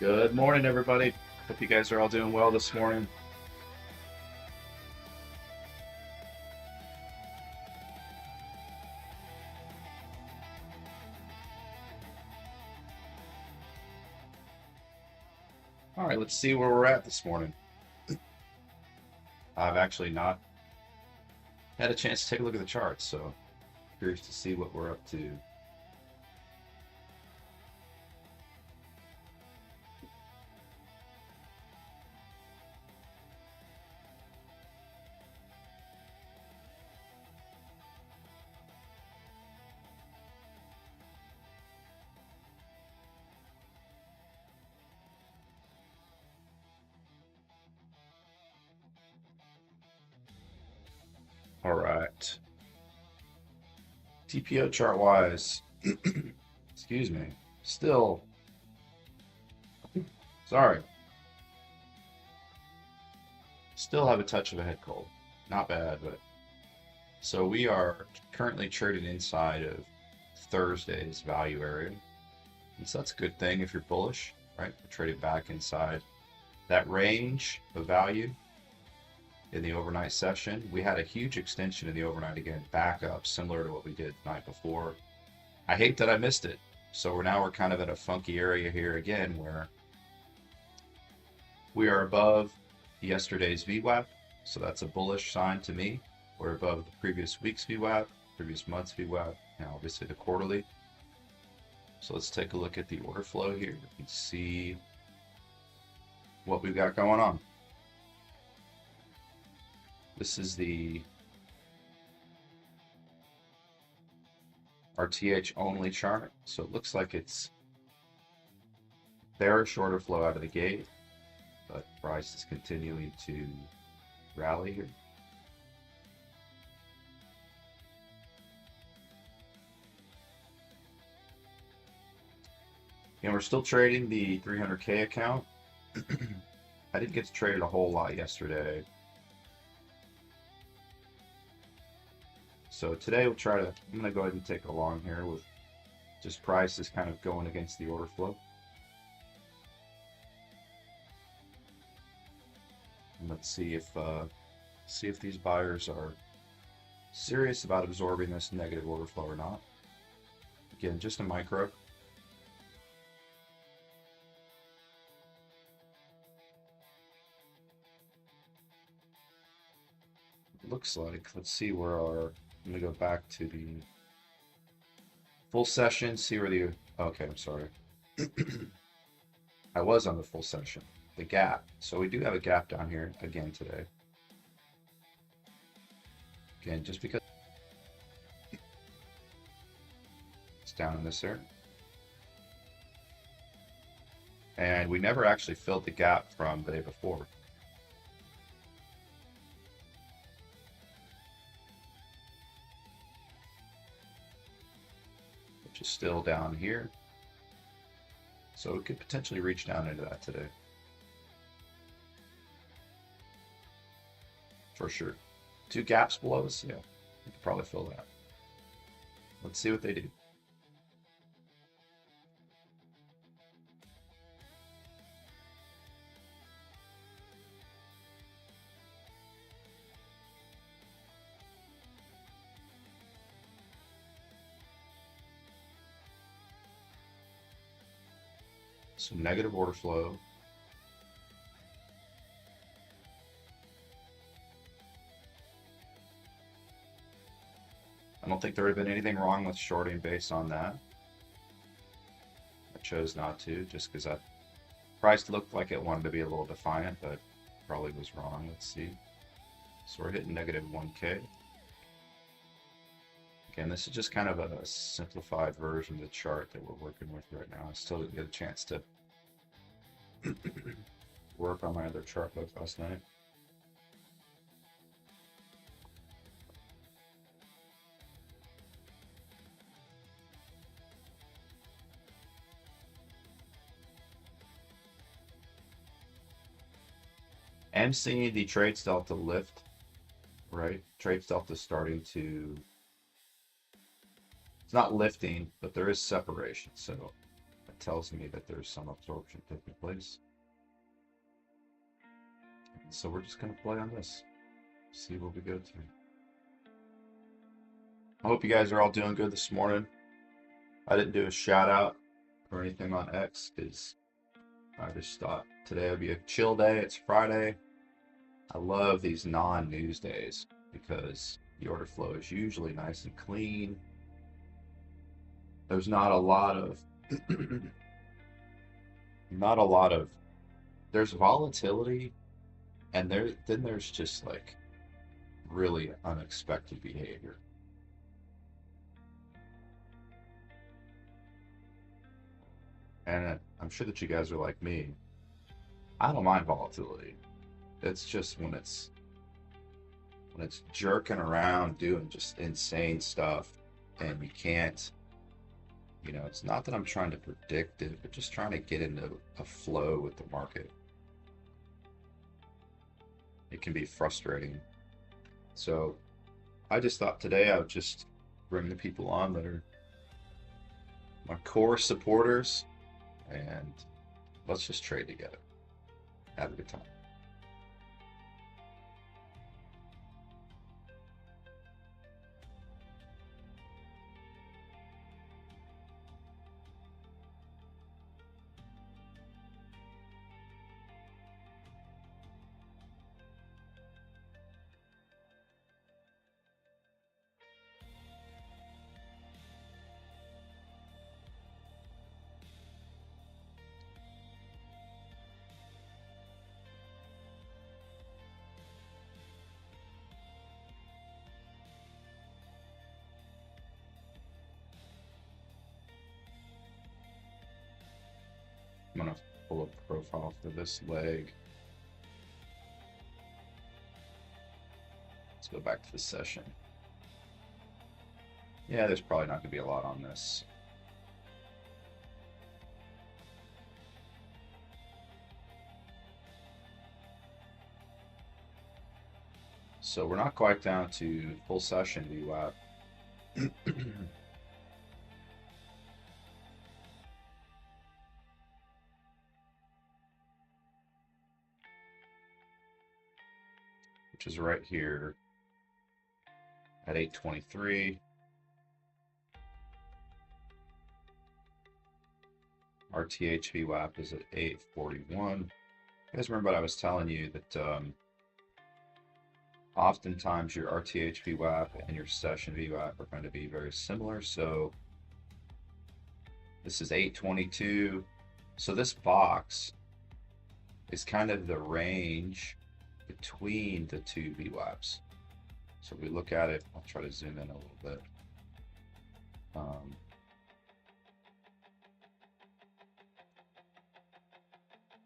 Good morning, everybody. Hope you guys are all doing well this morning. All right, let's see where we're at this morning. I've actually not had a chance to take a look at the charts, so curious to see what we're up to. All right. TPO chart wise, excuse me, still, sorry, still have a touch of a head cold. Not bad, but so we are currently trading inside of Thursday's value area. And so that's a good thing if you're bullish, right? We're trading back inside that range of value in the overnight session. We had a huge extension in the overnight again, back up, similar to what we did the night before. I hate that I missed it. So we're kind of in a funky area here again where we are above yesterday's VWAP. So that's a bullish sign to me. We're above the previous week's VWAP, previous month's VWAP, and obviously the quarterly. So let's take a look at the order flow here and see what we've got going on. This is the RTH only chart. So it looks like it's bearish order flow out of the gate, but price is continuing to rally here. And we're still trading the 300K account. I didn't get to trade it a whole lot yesterday. So today we'll try to, I'm going to go ahead and take a long here with just price is kind of going against the order flow. And let's see if these buyers are serious about absorbing this negative order flow or not. Again, just a micro. Looks like, let's see where our, I'm going to go back to the full session, see where the, okay, I'm sorry. I was on the full session, the gap. So we do have a gap down here again today. Again, just because it's down in this area. And we never actually filled the gap from the day before. Is still down here, so it could potentially reach down into that today for sure. Two gaps below us, yeah, we could probably fill that. Let's see what they do. So negative order flow. I don't think there would have been anything wrong with shorting based on that. I chose not to, just because that price looked like it wanted to be a little defiant, but probably was wrong. Let's see. So we're hitting negative 1K. Again, this is just kind of a simplified version of the chart that we're working with right now. I still didn't get a chance to work on my other chart book last night. I'm seeing the trades delta lift, right? Trades delta starting to, it's not lifting, but there is separation. So tells me that there's some absorption taking place. So we're just going to play on this, see what we go to. I hope you guys are all doing good this morning. I didn't do a shout out or anything on X because I just thought today would be a chill day. It's Friday. I love these non-news days because the order flow is usually nice and clean. There's not a lot of there's volatility, and then there's just like really unexpected behavior. And I'm sure that you guys are like me. I don't mind volatility. It's just when it's jerking around doing just insane stuff and you can't, you know, it's not that I'm trying to predict it, but just trying to get into a flow with the market. It can be frustrating. So I just thought today I would just bring the people on that are my core supporters, and let's just trade together. Have a good time. I'm gonna pull up the profile for this leg. Let's go back to the session. Yeah, there's probably not gonna be a lot on this. So we're not quite down to full session VWAP. Which is right here at 823. RTH VWAP is at 841. You guys remember what I was telling you, that oftentimes your RTH VWAP and your session VWAP are going to be very similar. So this is 822. So this box is kind of the range between the two VWAPs. So if we look at it, I'll try to zoom in a little bit.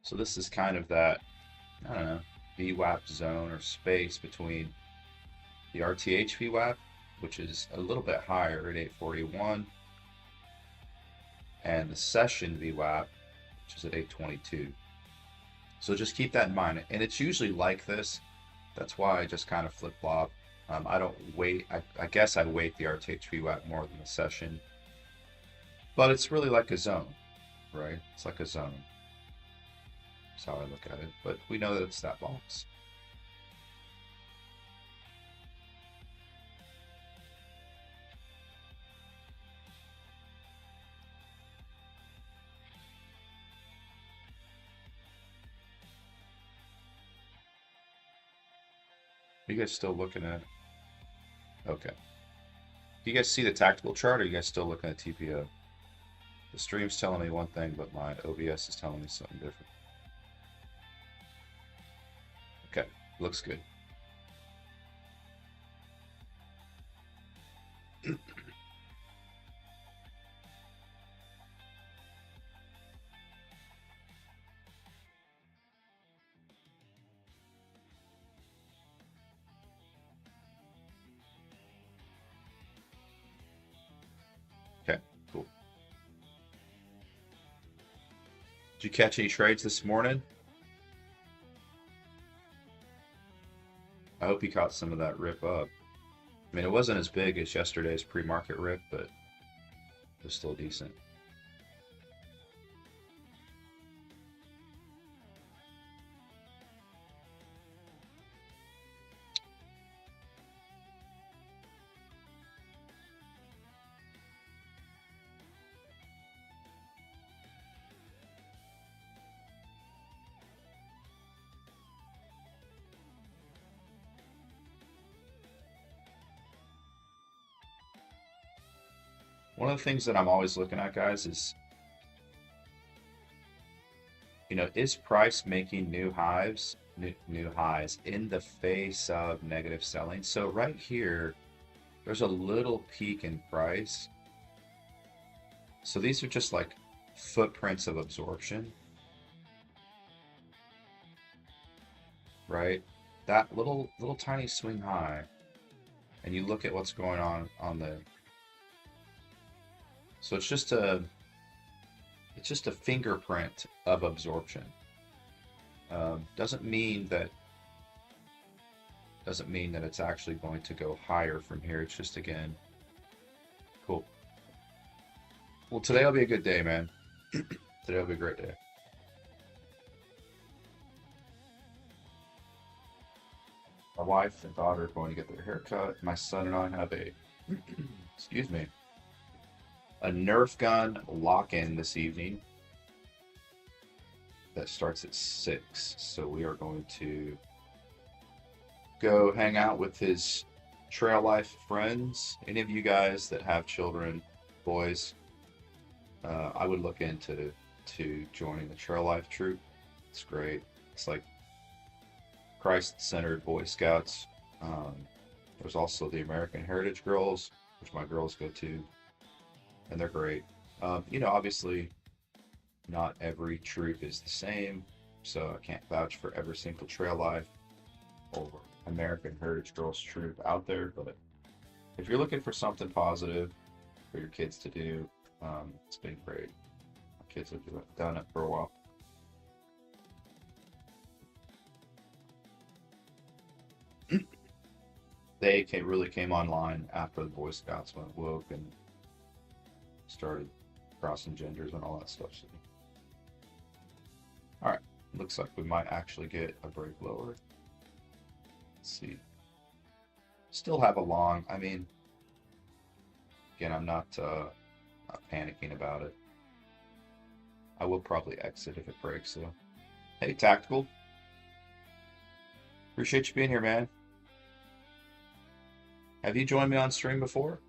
So this is kind of that, I don't know, VWAP zone or space between the RTH VWAP, which is a little bit higher at 841, and the session VWAP, which is at 822. So just keep that in mind, and it's usually like this. That's why I just kind of flip-flop. I don't wait. I guess I weight the RTH VWAP more than the session, but it's really like a zone, right? It's like a zone. That's how I look at it, but we know that it's that box. Are you guys still looking at? Okay. Do you guys see the tactical chart, or are you guys still looking at TPO? The stream's telling me one thing, but my OBS is telling me something different. Okay, looks good. Okay, cool. Did you catch any trades this morning? I hope you caught some of that rip up. I mean, it wasn't as big as yesterday's pre-market rip, but it was still decent. one of the things that I'm always looking at, guys, is, is price making new highs in the face of negative selling? So right here, there's a little peak in price. So these are just like footprints of absorption, right? That little tiny swing high, and you look at what's going on the. So it's just a fingerprint of absorption. Doesn't mean that it's actually going to go higher from here. It's just, again, cool. Well, today will be a good day, man. Today will be a great day. My wife and daughter are going to get their hair cut. My son and I have a, excuse me, a Nerf gun lock-in this evening that starts at 6. So we are going to go hang out with his trail life friends. Any of you guys that have children, boys, I would look into joining the trail life troop. It's great. It's like Christ-centered Boy Scouts. There's also the American Heritage Girls, which my girls go to, and they're great. Obviously, not every troop is the same, so I can't vouch for every single trail life or American Heritage Girls troop out there, but if you're looking for something positive for your kids to do, it's been great. My kids have done it for a while. They really came online after the Boy Scouts went woke and started crossing genders and all that stuff. So. All right, looks like we might actually get a break lower. Let's see. Still have a long. I mean, again, I'm not panicking about it. I will probably exit if it breaks. So, hey, Tactical. Appreciate you being here, man. Have you joined me on stream before?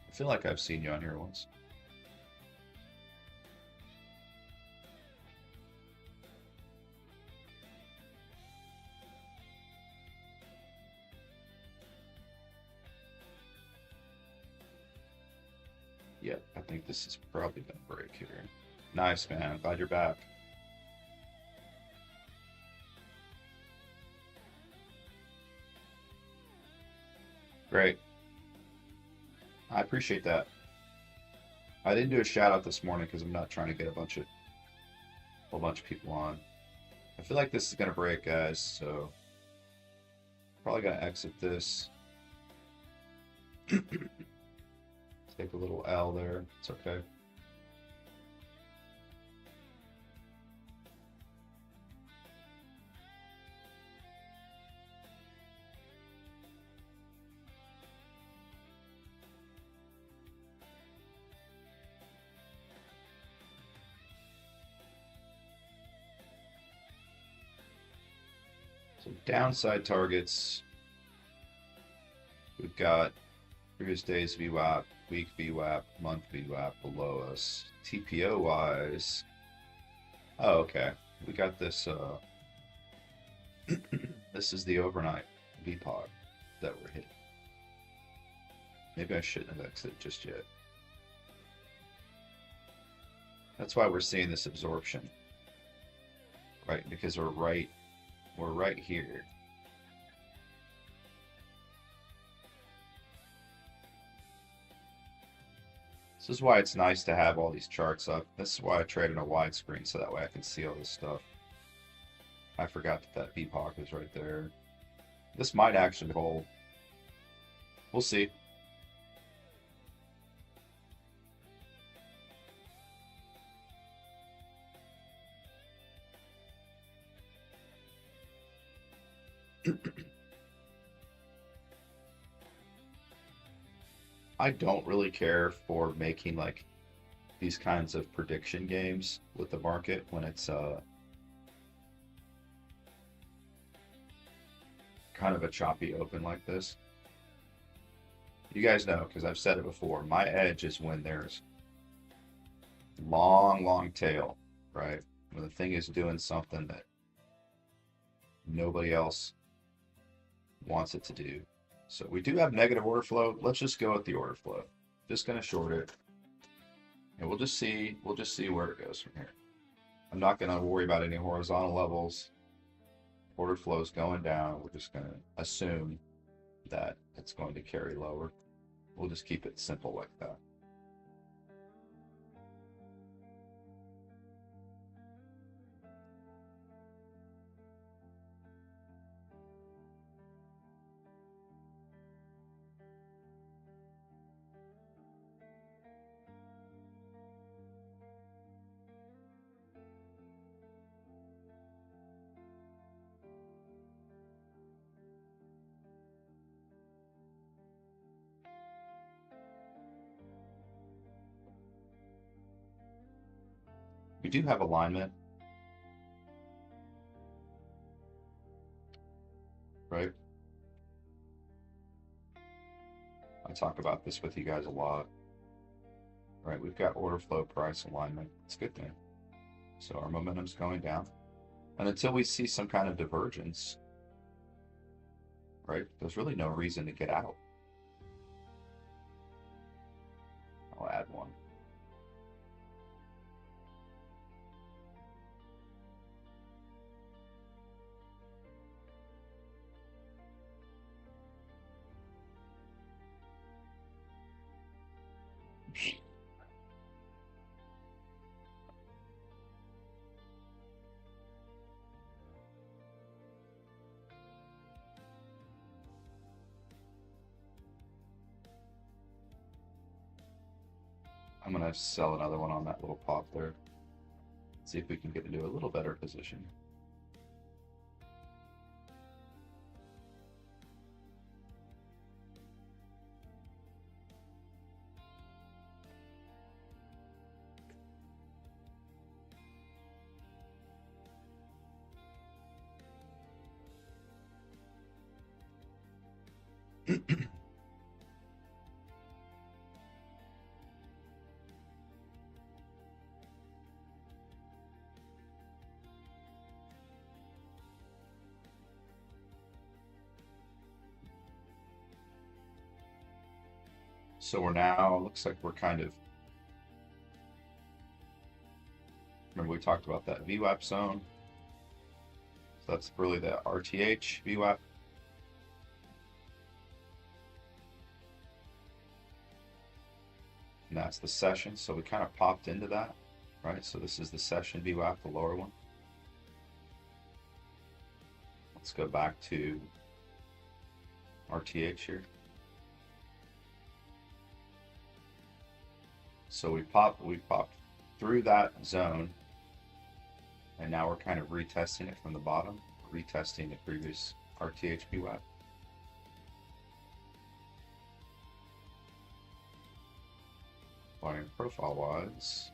I feel like I've seen you on here once. Yeah, I think this is probably gonna break here. Nice, man. I'm glad you're back. Great. I appreciate that. I didn't do a shout out this morning because I'm not trying to get a whole bunch of people on. I feel like this is gonna break, guys, so probably gonna exit this. Take a little L there. It's okay. So downside targets, we've got previous day's VWAP, week VWAP, month VWAP below us. TPO wise, oh, okay, we got this. This is the overnight VPOG that we're hitting. Maybe I shouldn't have exited just yet. That's why we're seeing this absorption, right? Because we're right here. This is why it's nice to have all these charts up. This is why I trade on a widescreen, so that way I can see all this stuff. I forgot that VPOC is right there. This might actually hold. We'll see. I don't really care for making like these kinds of prediction games with the market when it's God, kind of a choppy open like this, you guys know, because I've said it before, my edge is when there's long tail, right? When the thing is doing something that nobody else wants it to do. So we do have negative order flow. Let's just go with the order flow. Just going to short it, and we'll just see where it goes from here. I'm not going to worry about any horizontal levels. Order flow is going down. We're just going to assume that it's going to carry lower. We'll just keep it simple like that. We do have alignment, right? I talk about this with you guys a lot, right? We've got order flow, price, alignment. It's a good thing. So our momentum's going down. And until we see some kind of divergence, right, there's really no reason to get out. I'll add one. I'm going to sell another one on that little pop there. See if we can get into a little better position. So we're now, looks like we're kind of, remember we talked about that VWAP zone. So that's really the RTH VWAP. And that's the session. So we kind of popped into that, right? So this is the session VWAP, the lower one. Let's go back to RTH here. So we popped through that zone, and now we're kind of retesting it from the bottom, retesting the previous RTH VWAP. Volume profile wise,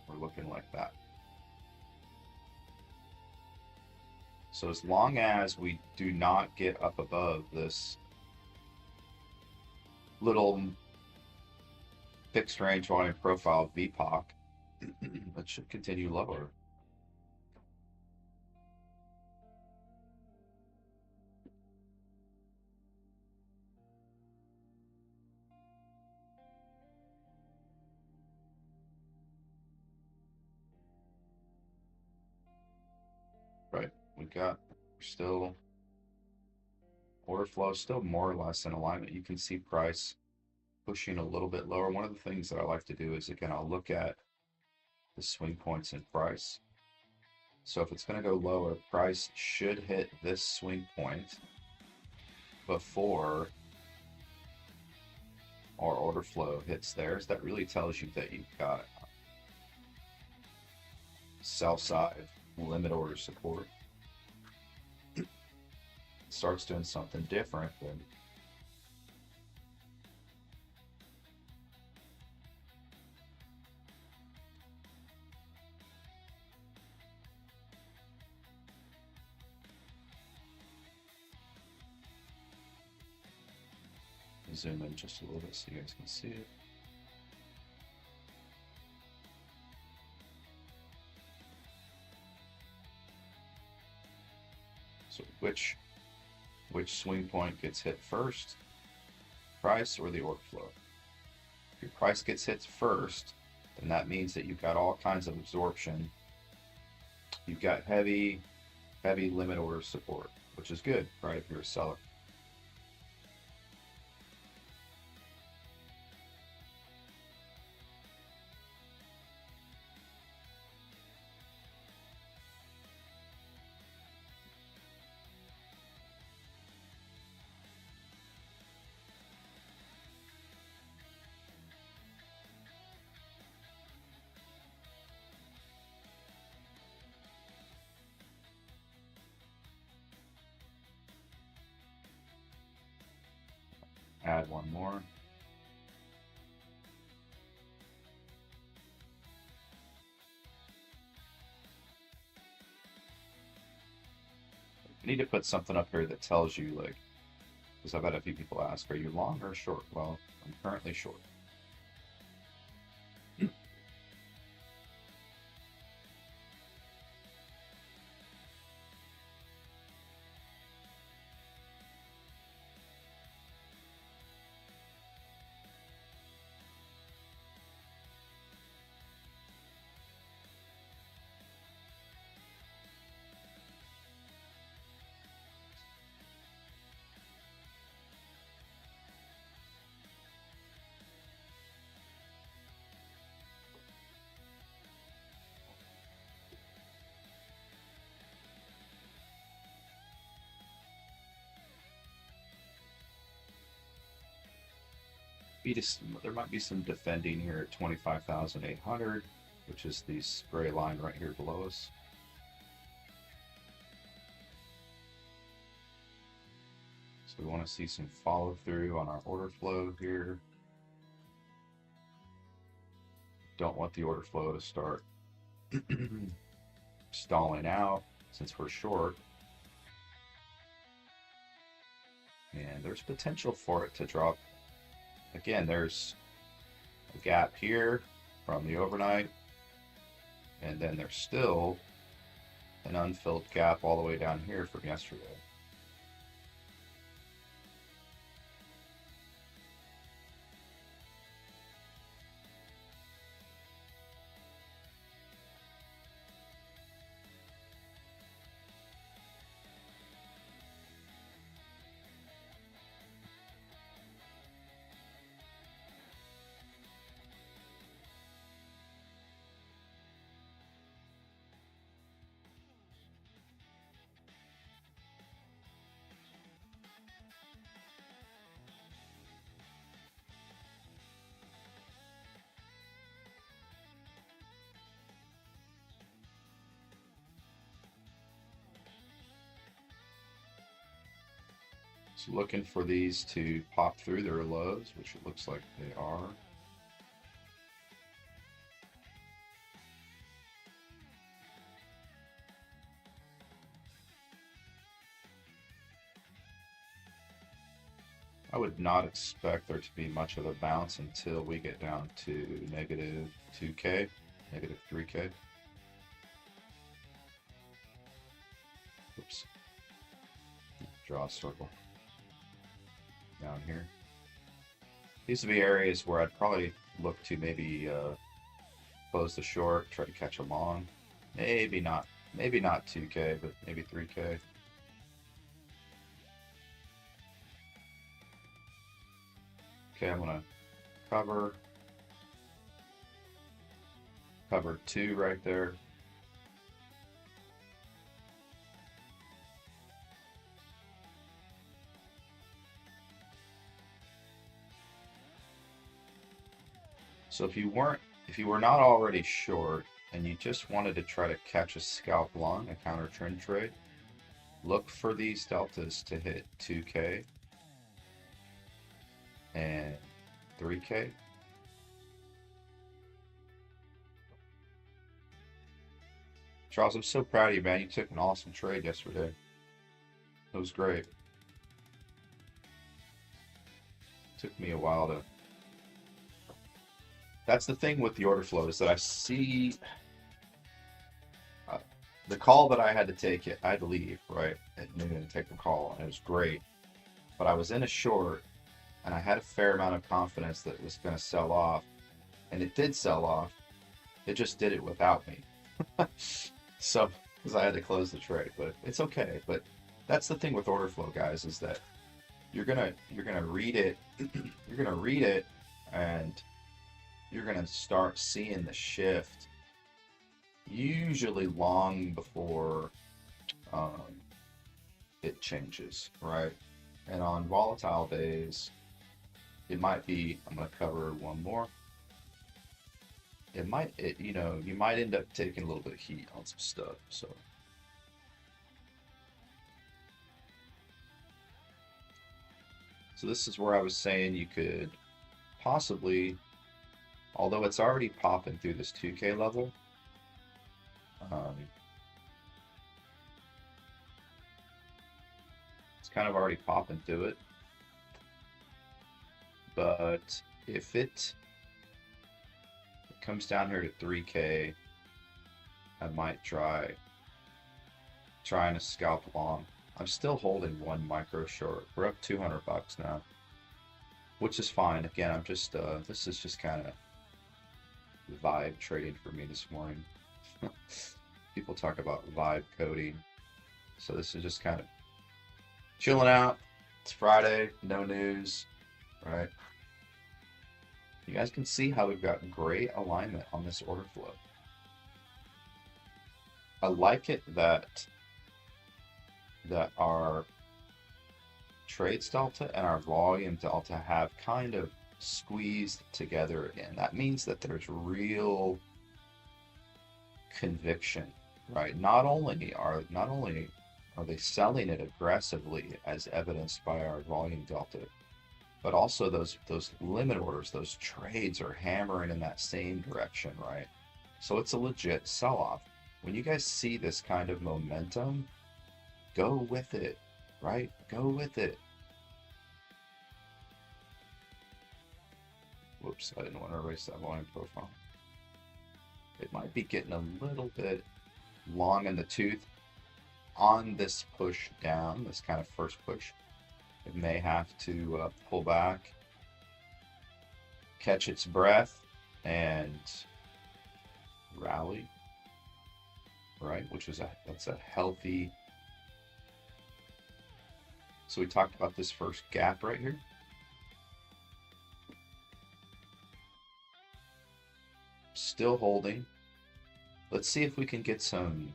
we're looking like that. So as long as we do not get up above this little fixed range volume profile VPOC, that should continue lower. Right, we're still, order flow still more or less in alignment. You can see price pushing a little bit lower. One of the things that I like to do is, again, I'll look at the swing points in price. So if it's going to go lower, price should hit this swing point before our order flow hits theirs. That really tells you that you've got sell side limit order support. It starts doing something different than zoom in just a little bit so you guys can see it. So which swing point gets hit first? Price or the order flow? If your price gets hit first, then that means that you've got all kinds of absorption. You've got heavy limit order support, which is good, right, if you're a seller. Add one more. I need to put something up here that tells you, like, because I've had a few people ask, are you long or short? Well, I'm currently short. There might be some defending here at 25,800, which is the gray line right here below us. So we want to see some follow through on our order flow here. Don't want the order flow to start stalling out since we're short. And there's potential for it to drop. Again, there's a gap here from the overnight, and then there's still an unfilled gap all the way down here from yesterday. So looking for these to pop through their lows, which it looks like they are. I would not expect there to be much of a bounce until we get down to negative 2K, negative 3K. Oops. Draw a circle down here. These would be areas where I'd probably look to maybe close the short, try to catch a long. Maybe not 2K, but maybe 3K. Okay, I'm gonna cover 2 right there. So if you were not already short and you just wanted to try to catch a scalp long, a counter trend trade, look for these deltas to hit 2K and 3K. Charles, I'm so proud of you, man. You took an awesome trade yesterday. It was great. Took me a while to... That's the thing with the order flow, is that I see... the call that I had to take, I had to leave, right, at noon and take the call, and it was great. But I was in a short, and I had a fair amount of confidence that it was going to sell off. And it did sell off. It just did it without me. So, because I had to close the trade, but it's okay. But that's the thing with order flow, guys, is that you're gonna read it, you're gonna read it, and you're gonna start seeing the shift usually long before it changes, right? And on volatile days, it might be, I'm gonna cover one more. You might end up taking a little bit of heat on some stuff. So this is where I was saying you could possibly, although it's already popping through this 2K level, it's kind of already popping through it. But if it comes down here to 3K, I might trying to scalp long. I'm still holding one micro short. We're up 200 bucks now, which is fine. Again, I'm just this is just kind of vibe trading for me this morning. People talk about vibe coding, so this is just kind of chilling out. It's Friday, no news, right? You guys can see how we've got great alignment on this order flow. I like it that our trades delta and our volume delta have kind of squeezed together again. That means that there's real conviction, right? Not only are they selling it aggressively as evidenced by our volume delta, but also those limit orders, those trades are hammering in that same direction, right? So it's a legit sell-off. When you guys see this kind of momentum, go with it, right? Go with it. Whoops, I didn't want to erase that volume profile. It might be getting a little bit long in the tooth on this push down, this kind of first push. It may have to pull back, catch its breath, and rally, right? That's a healthy. So we talked about this first gap right here. Still holding. Let's see if we can get some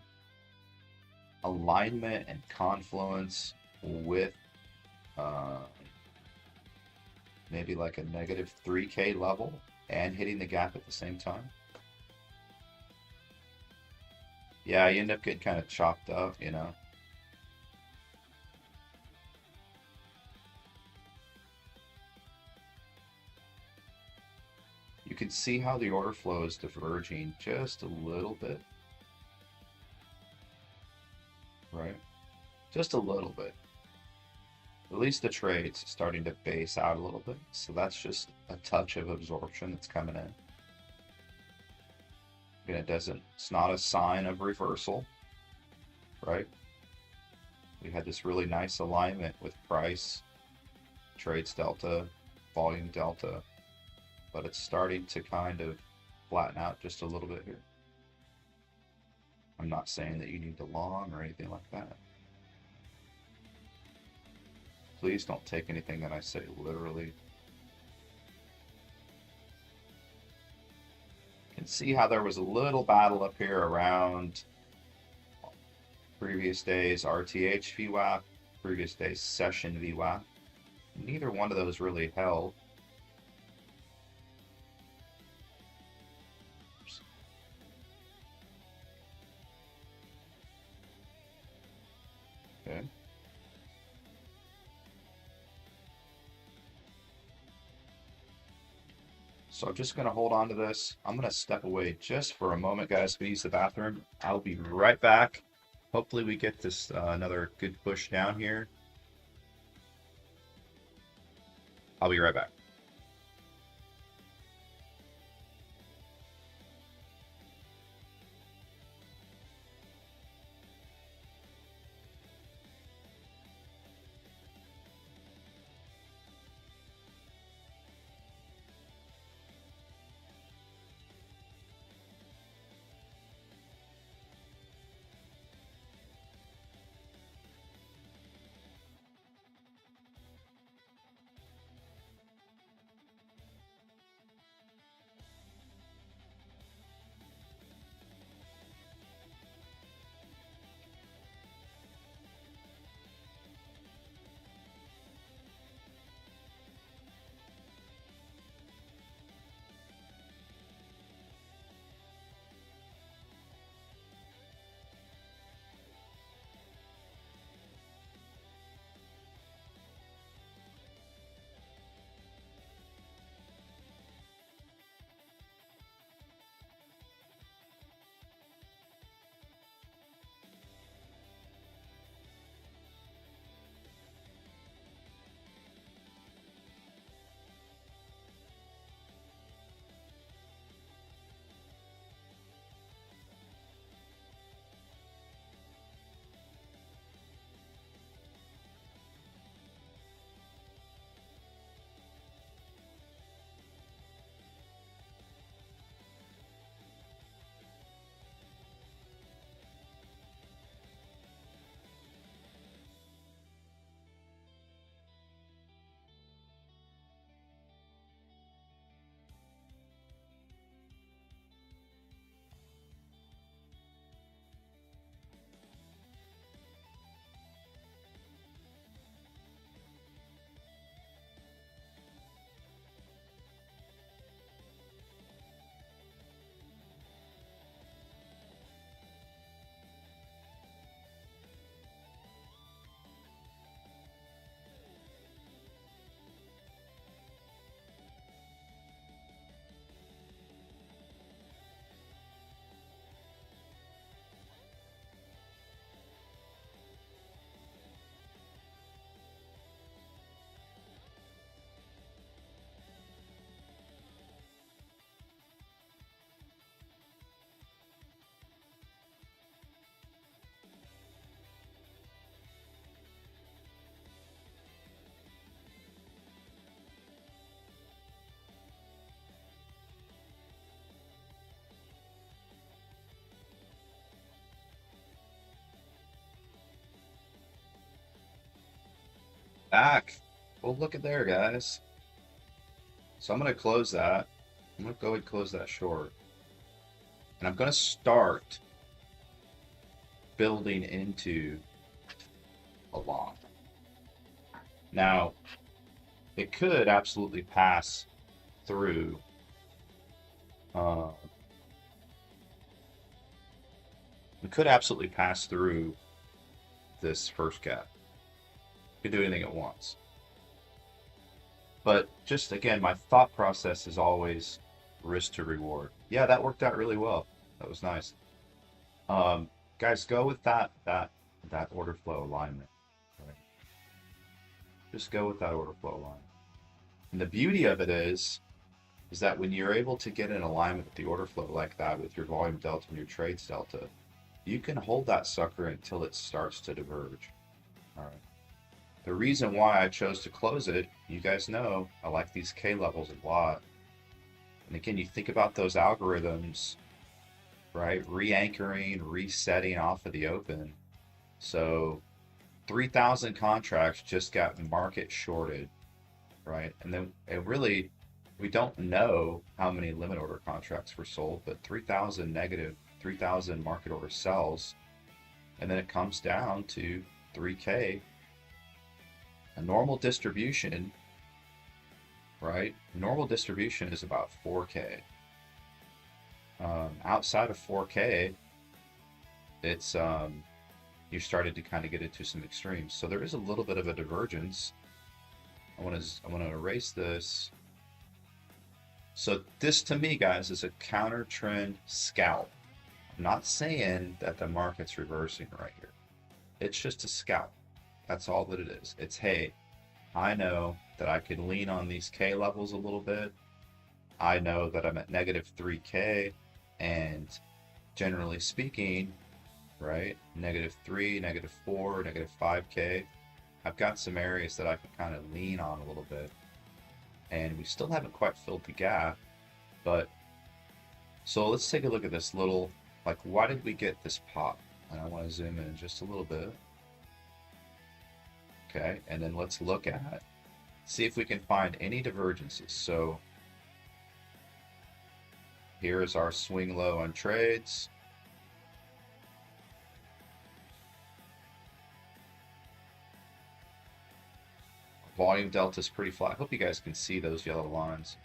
alignment and confluence with maybe like a negative 3K level and hitting the gap at the same time. Yeah, you end up getting kind of chopped up, you know. You can see how the order flow is diverging just a little bit, right? Just a little bit. At least the trade's starting to base out a little bit, so that's just a touch of absorption that's coming in. And it's not a sign of reversal, right? We had this really nice alignment with price, trades delta, volume delta, but it's starting to kind of flatten out just a little bit here. I'm not saying that you need to long or anything like that. Please don't take anything that I say literally. You can see how there was a little battle up here around previous days RTH VWAP, previous days session VWAP. Neither one of those really held. Okay. So I'm just going to hold on to this. I'm going to step away just for a moment, guys, to use the bathroom. I'll be right back. Hopefully we get this another good push down here. I'll be right back. back. Well, look at there, guys. So I'm going to close that. I'm going to go ahead and close that short. And I'm going to start building into a long. Now, it could absolutely pass through this first gap. You could do anything at once. But just again, my thought process is always risk to reward. Yeah, that worked out really well. That was nice. Guys, go with that order flow alignment. Right? Just go with that order flow alignment. And the beauty of it is that when you're able to get in alignment with the order flow like that, with your volume delta and your trades delta, you can hold that sucker until it starts to diverge. All right. The reason why I chose to close it, you guys know, I like these K levels a lot. And again, you think about those algorithms, right? Re-anchoring, resetting off of the open. So 3,000 contracts just got market shorted, right? And then really, we don't know how many limit order contracts were sold, but 3,000 negative, 3,000 market order sells. And then it comes down to 3K. A normal distribution, right? Normal distribution is about 4K. Outside of 4K, it's you started to kind of get into some extremes. So there is a little bit of a divergence. I want to erase this. So this to me, guys, is a counter trend scalp. I'm not saying that the market's reversing right here. It's just a scalp. That's all that it is. It's, hey, I know that I can lean on these K levels a little bit. I know that I'm at negative 3K, and generally speaking, right, negative 3, negative 4, negative 5K, I've got some areas that I can kind of lean on a little bit. And we still haven't quite filled the gap, but so let's take a look at this little, like, why did we get this pop? And I want to zoom in just a little bit. Okay, and then let's look at, see if we can find any divergences. So here is our swing low on trades. Volume delta is pretty flat. I hope you guys can see those yellow lines.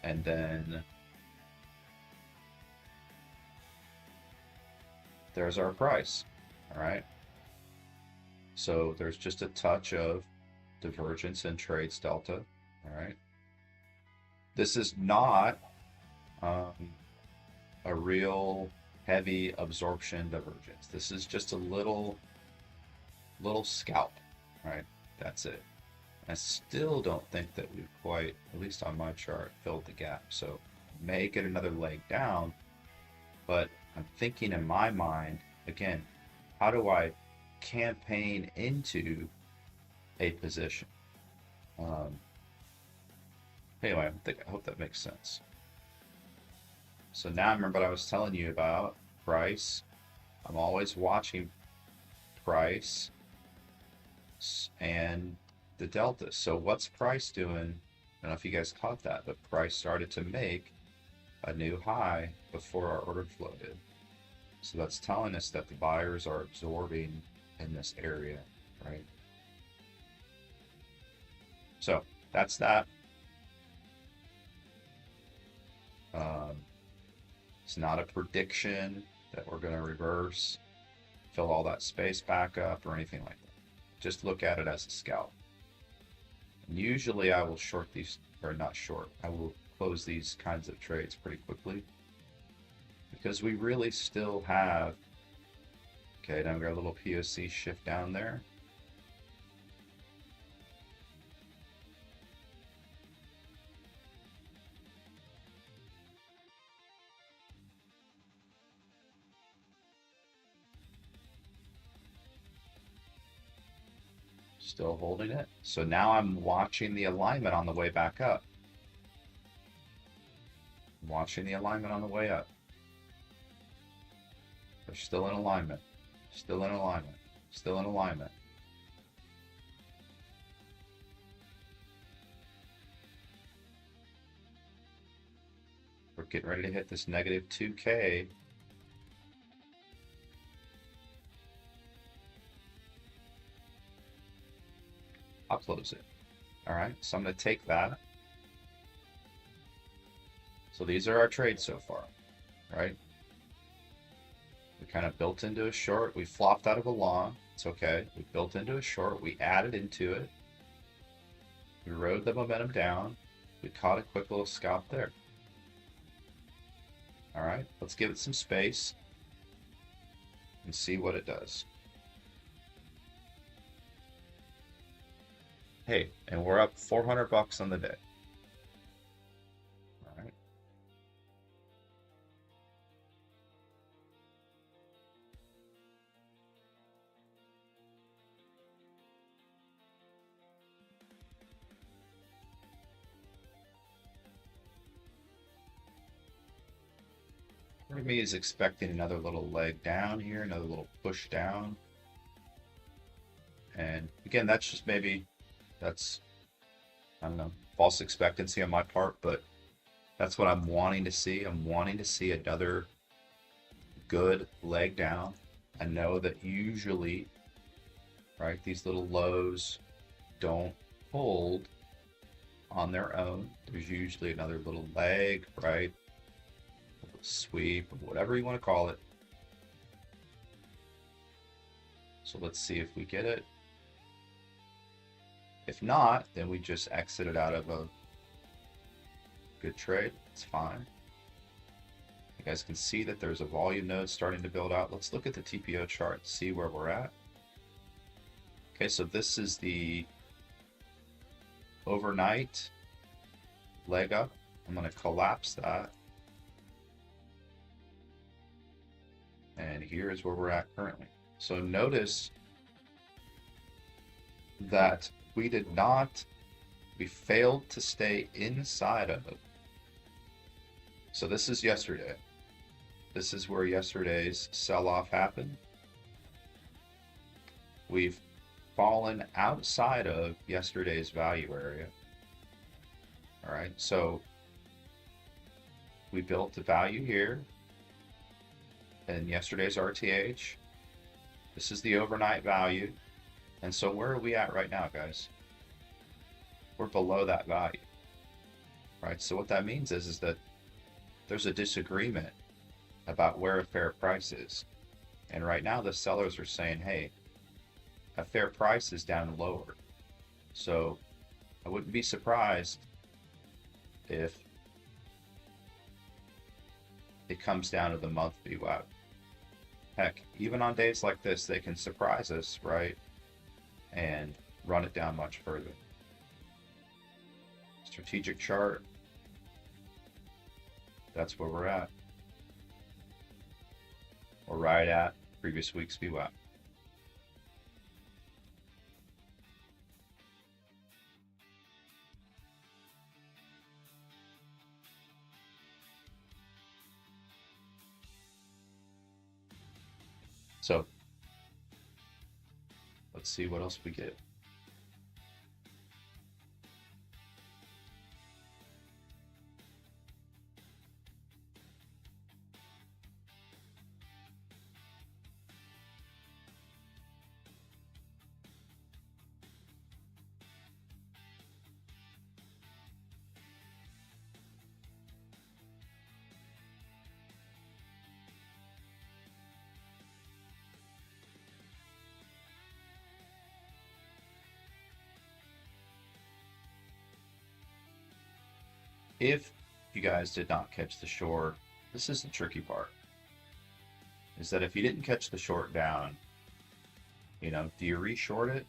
And then there's our price. All right. So there's just a touch of divergence in trades delta. All right. This is not a real heavy absorption divergence. This is just a little scalp. Right. That's it. I still don't think that we've quite, at least on my chart, filled the gap. So may get another leg down, but I'm thinking in my mind, again, how do I campaign into a position? Anyway, I hope that makes sense. So now I remember what I was telling you about price. I'm always watching price and the delta. So what's price doing? I don't know if you guys caught that, but price started to make a new high before our order flow did. So that's telling us that the buyers are absorbing in this area, right? So that's that. It's not a prediction that we're going to reverse, fill all that space back up or anything like that. Just look at it as a scalp. And usually I will short these, or not short, I will close these kinds of trades pretty quickly because we really still have, okay, now we've got a little POC shift down there. Still holding it. So now I'm watching the alignment on the way back up. I'm watching the alignment on the way up. They're still in alignment. Still in alignment. Still in alignment. We're getting ready to hit this negative 2K. I'll close it. All right, so I'm going to take that. So these are our trades so far, right? We kind of built into a short. We flopped out of a long. It's okay. We built into a short. We added into it. We rode the momentum down. We caught a quick little scalp there. All right, let's give it some space and see what it does. Hey, and we're up 400 bucks on the day. All right. Part of me is expecting another little leg down here, another little push down. And again, that's just maybe, that's, I don't know, false expectancy on my part, but that's what I'm wanting to see. I'm wanting to see another good leg down. I know that usually, right, these little lows don't hold on their own. There's usually another little leg, right? A little sweep, or whatever you want to call it. So let's see if we get it. If not, then we just exited out of a good trade. It's fine. You guys can see that there's a volume node starting to build out. Let's look at the TPO chart, see where we're at. Okay, so this is the overnight leg up. I'm going to collapse that. And here's where we're at currently. So notice that we failed to stay inside of it. So this is yesterday. This is where yesterday's sell-off happened. We've fallen outside of yesterday's value area. All right, so we built a value here in yesterday's RTH. This is the overnight value. And so where are we at right now, guys? We're below that value, right? So what that means is that there's a disagreement about where a fair price is. And right now the sellers are saying, hey, a fair price is down lower. So I wouldn't be surprised if it comes down to the month VWAP. Heck, even on days like this, they can surprise us, right? And run it down much further. Strategic chart. That's where we're at. We're right at previous week's VWAP. So let's see what else we get. If you guys did not catch the short, this is the tricky part, is that if you didn't catch the short down, you know, do you re-short it?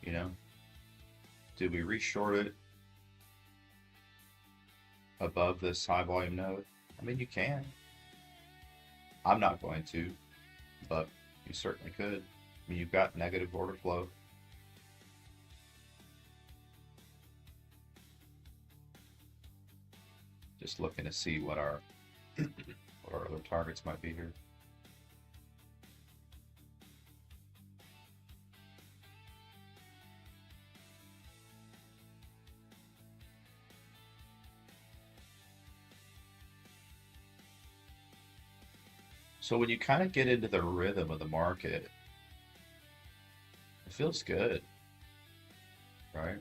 You know, do we re-short it above this high volume node? I mean, you can. I'm not going to, but you certainly could. I mean, you've got negative order flow. Just looking to see what our other targets might be here. So when you kind of get into the rhythm of the market, it feels good, right?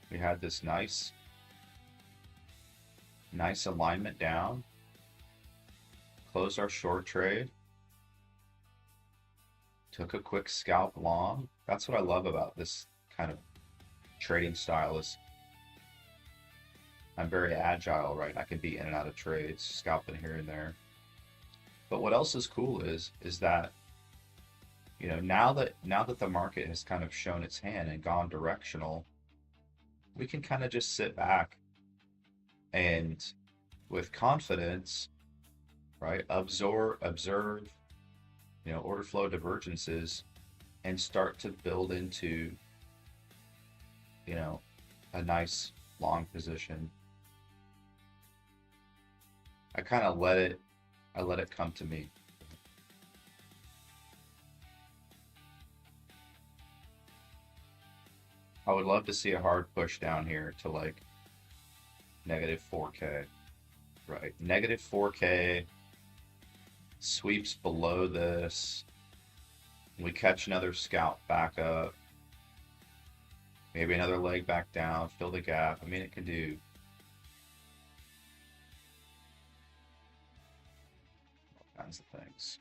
We had this nice alignment down, closed our short trade, took a quick scalp long. That's what I love about this kind of trading style is I'm very agile, right? I can be in and out of trades, scalping here and there. But what else is cool is that now that the market has kind of shown its hand and gone directional, we can kind of just sit back and with confidence, right, observe, order flow divergences and start to build into, a nice long position. I kind of let it come to me. I would love to see a hard push down here to like negative 4K, right? Negative 4K sweeps below this. We catch another scalp back up. Maybe another leg back down, fill the gap. I mean, it can do all kinds of things.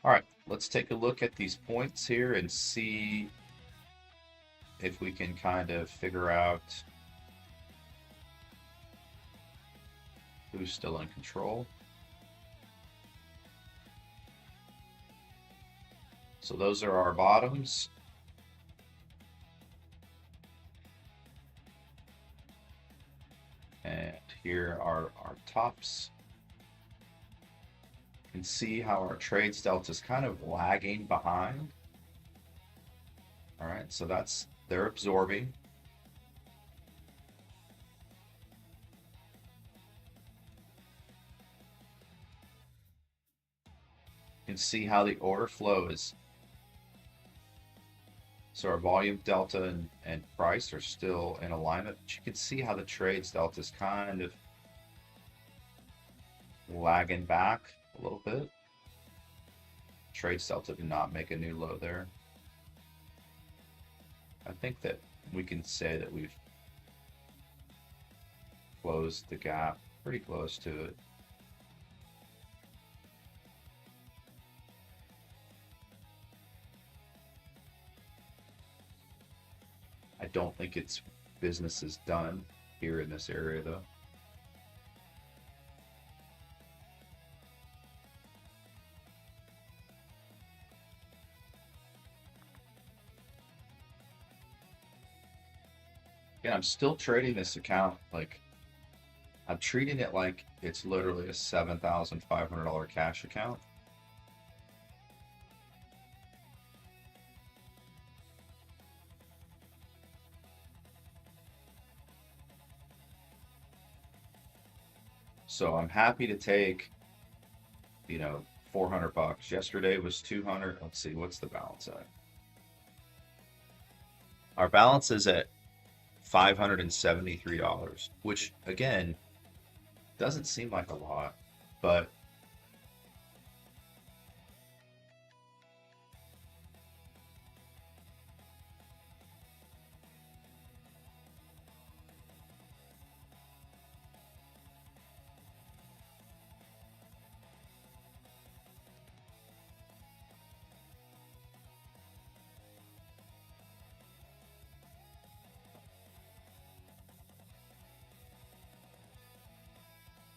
All right, let's take a look at these points here and see if we can kind of figure out who's still in control. So those are our bottoms. And here are our tops. You can see how our trades delta is kind of lagging behind. All right, so they're absorbing. You can see how the order flow is. So our volume delta and price are still in alignment, but you can see how the trades delta is kind of lagging back a little bit. Trades delta did not make a new low there. I think that we can say that we've closed the gap, pretty close to it. I don't think it's business is done here in this area though. Again, I'm still trading this account like I'm treating it like it's literally a $7,500 cash account. So I'm happy to take, 400 bucks. Yesterday was 200. Let's see, what's the balance at? Our balance is at $573, which again, doesn't seem like a lot, but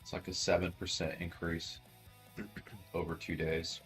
it's like a 7% increase over 2 days.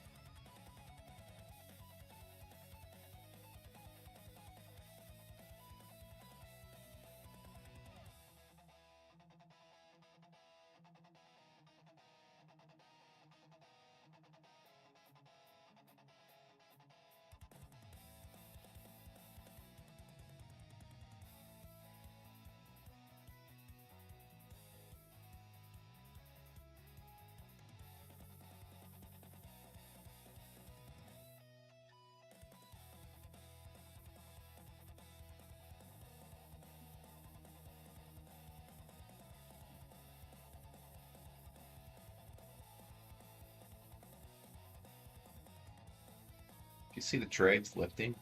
You see the trades lifting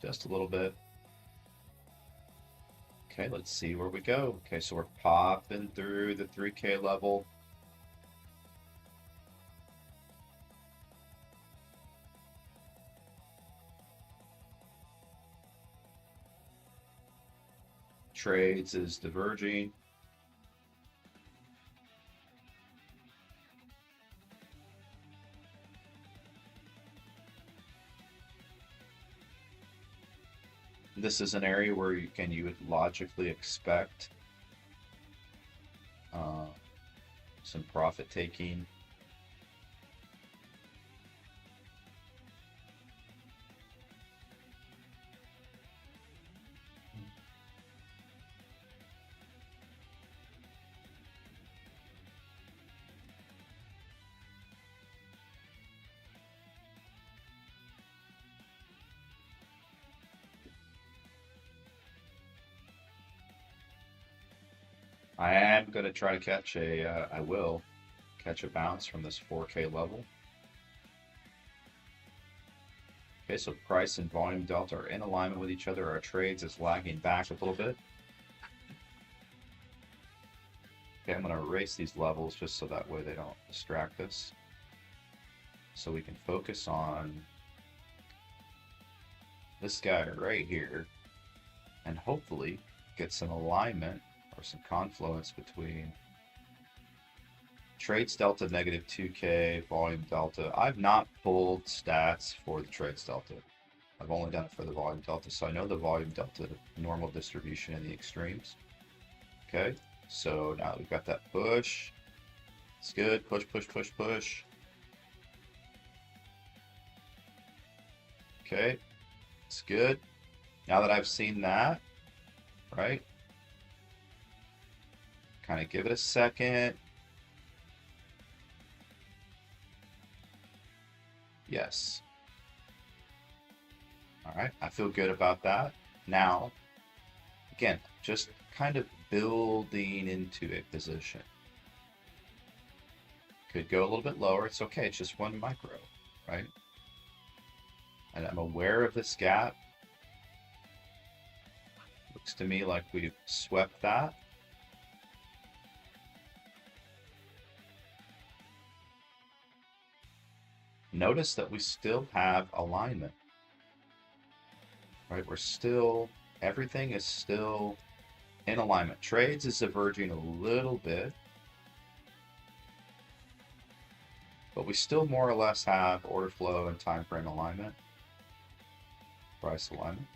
just a little bit. Okay, let's see where we go. Okay, so we're popping through the 3K level. Trades is diverging. This is an area where you would logically expect some profit taking. I am going to try to catch I will catch a bounce from this 4K level. Okay, so price and volume delta are in alignment with each other. Our trades is lagging back a little bit. Okay, I'm going to erase these levels just so that way they don't distract us. So we can focus on this guy right here and hopefully get some alignment or some confluence between trades delta negative 2K, volume delta. I've not pulled stats for the trades delta. I've only done it for the volume delta, so I know the volume delta, normal distribution in the extremes. Okay, so now we've got that push. It's good. Push, push, push, push. Okay, it's good. Now that I've seen that, right? Kind of give it a second. Yes. All right, I feel good about that. Now, again, just kind of building into a position. Could go a little bit lower. It's okay. It's just one micro, right? And I'm aware of this gap. Looks to me like we've swept that. Notice that we still have alignment, right? We're still, everything is still in alignment. Trades is diverging a little bit, but we still more or less have order flow and time frame alignment, price alignment.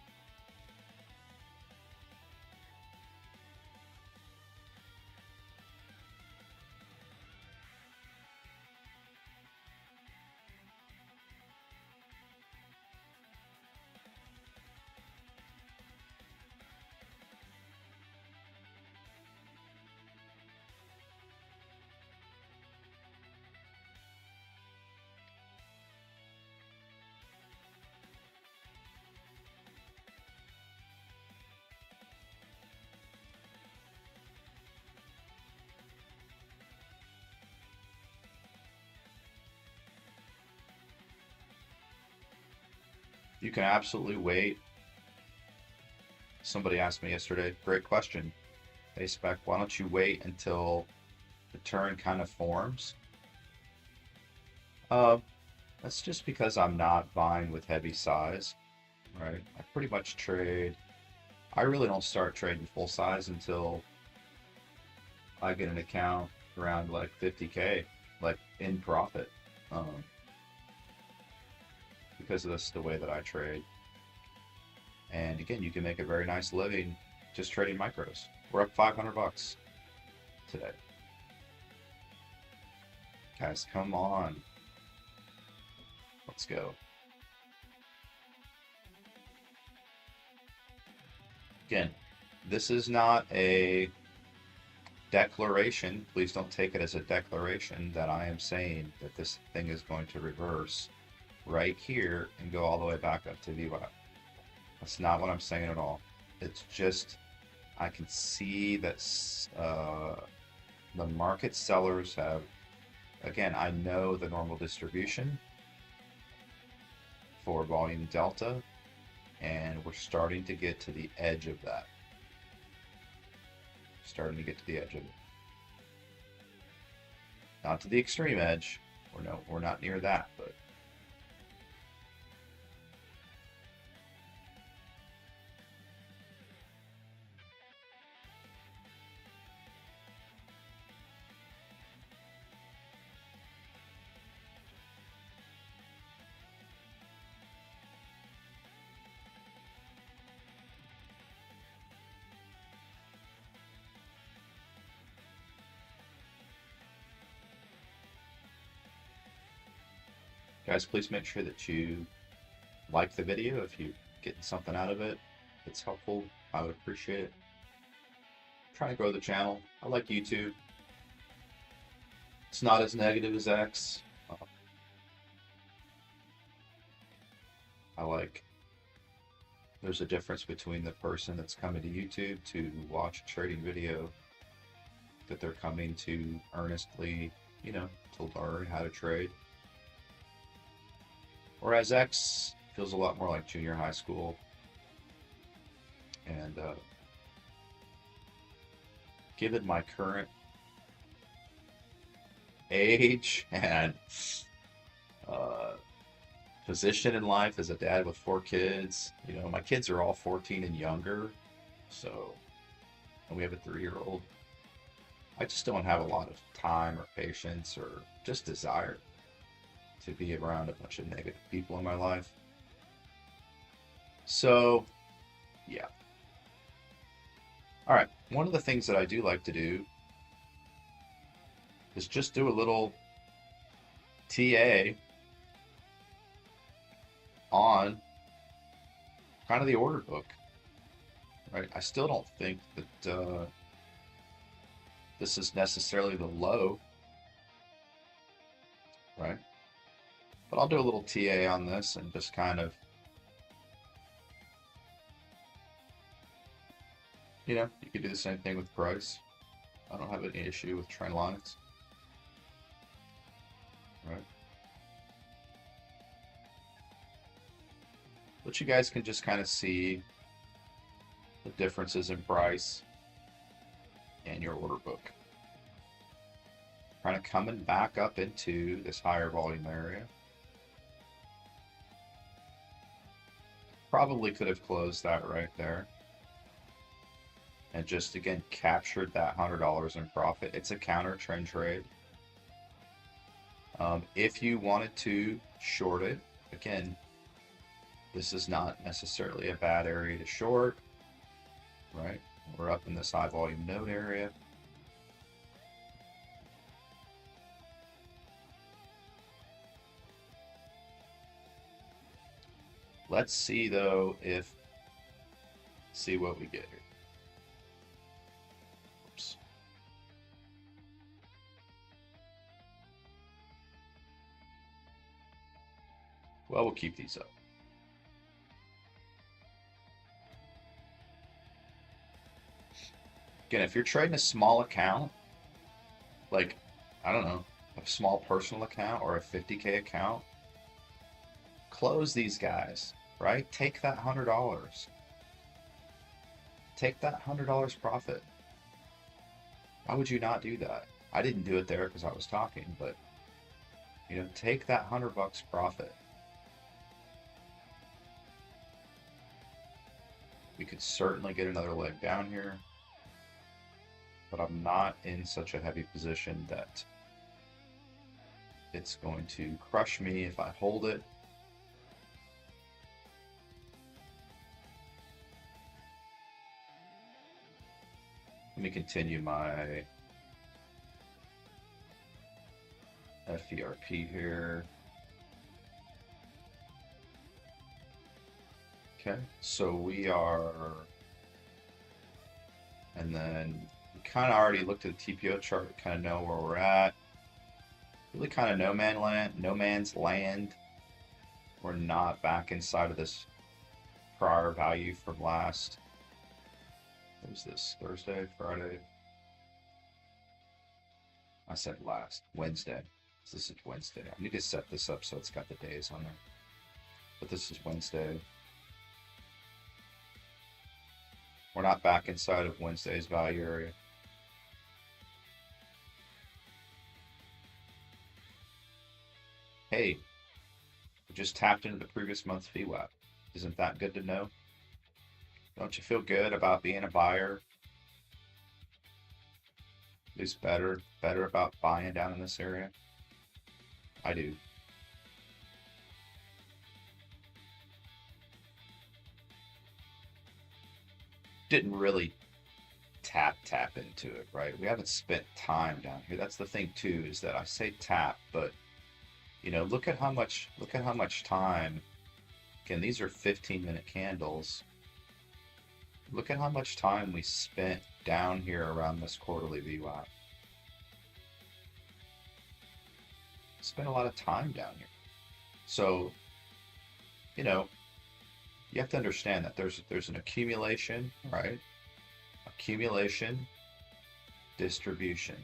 You can absolutely wait. Somebody asked me yesterday, great question. Hey, Spec, why don't you wait until the turn kind of forms? That's just because I'm not buying with heavy size, right? I pretty much trade. I really don't start trading full size until I get an account around like 50K, like in profit. Because of this, the way that I trade. And again, you can make a very nice living just trading micros. We're up 500 bucks today. Guys, come on. Let's go. Again, this is not a declaration. Please don't take it as a declaration that I am saying that this thing is going to reverse right here and go all the way back up to VWAP. That's not what I'm saying at all. It's just I can see that the market sellers have, again, I know the normal distribution. for volume delta, and we're starting to get to the edge of that. Starting to get to the edge of it. Not to the extreme edge. We're not near that, but guys, please make sure that you like the video if you're getting something out of it. It's helpful. I would appreciate it. I'm trying to grow the channel. I like YouTube. It's not as negative as X. There's a difference between the person that's coming to YouTube to watch a trading video that they're coming to earnestly, to learn how to trade. Whereas X feels a lot more like junior high school. And given my current age and position in life as a dad with 4 kids, my kids are all 14 and younger, and we have a 3-year-old. I just don't have a lot of time or patience or just desire to be around a bunch of negative people in my life. So, yeah. All right, one of the things that I do like to do is just do a little TA on kind of the order book, right? I still don't think that this is necessarily the low, right? But I'll do a little TA on this and just kind of, you could do the same thing with price. I don't have any issue with trend lines, right? But you guys can just kind of see the differences in price and your order book. Kind of coming back up into this higher volume area. Probably could have closed that right there. And just, again, captured that $100 in profit. It's a counter trend trade. If you wanted to short it, again, this is not necessarily a bad area to short, right? We're up in this high volume node area. Let's see though see what we get here. Oops. Well, we'll keep these up. Again, if you're trading a small account, like, I don't know, a small personal account or a 50K account, close these guys, right? Take that $100. Take that $100 profit. Why would you not do that? I didn't do it there because I was talking, but, take that $100 profit. We could certainly get another leg down here, but I'm not in such a heavy position that it's going to crush me if I hold it. Let me continue my FVRP here. Okay, so we are, and then we kind of already looked at the TPO chart, kind of know where we're at. Really kind of no man's land. We're not back inside of this prior value from last, what was this, Thursday, Friday? I said last, Wednesday. So this is Wednesday. I need to set this up so it's got the days on there. but this is Wednesday. We're not back inside of Wednesday's value area. Hey, we just tapped into the previous month's VWAP. Isn't that good to know? Don't you feel good about being a buyer? At least better about buying down in this area? I do. Didn't really tap into it, right? We haven't spent time down here. That's the thing too, is that I say tap, but you know, look at how much time. Again, these are 15-minute candles. Look at how much time we spent down here around this quarterly VWAP. Spent a lot of time down here. So, you know, you have to understand that there's an accumulation, right? Accumulation, distribution.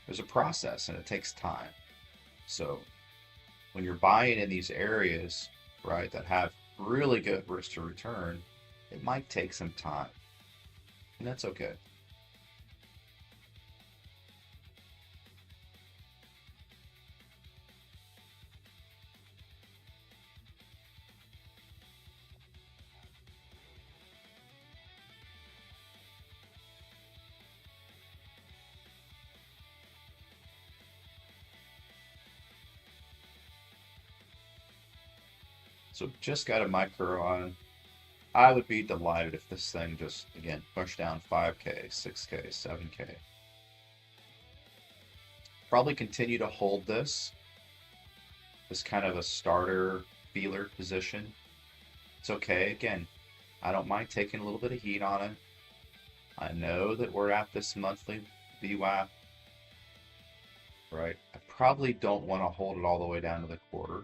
There's a process and it takes time. So when you're buying in these areas, right, that have really good risk to return, it might take some time. And that's okay. So just got a micro on. I would be delighted if this thing just, again, pushed down 5K, 6K, 7K. Probably continue to hold this kind of a starter feeler position. It's okay. Again, I don't mind taking a little bit of heat on it. I know that we're at this monthly VWAP, right? I probably don't want to hold it all the way down to the quarter.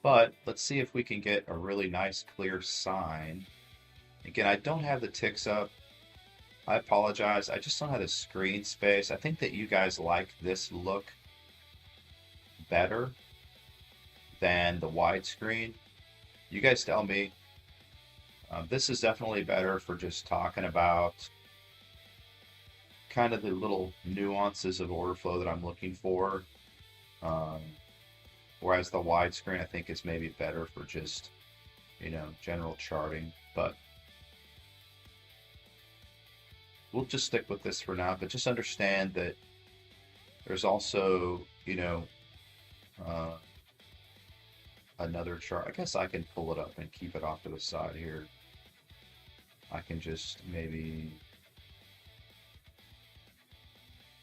But let's see if we can get a really nice clear sign. Again, I don't have the ticks up. I apologize. I just don't have the screen space. I think that you guys like this look better than the widescreen. You guys tell me. This is definitely better for just talking about kind of the little nuances of order flow that I'm looking for. Whereas the widescreen, I think, is maybe better for just, you know, general charting. But we'll just stick with this for now. But just understand that there's also, you know, another chart. I guess I can pull it up and keep it off to the side here. I can just maybe,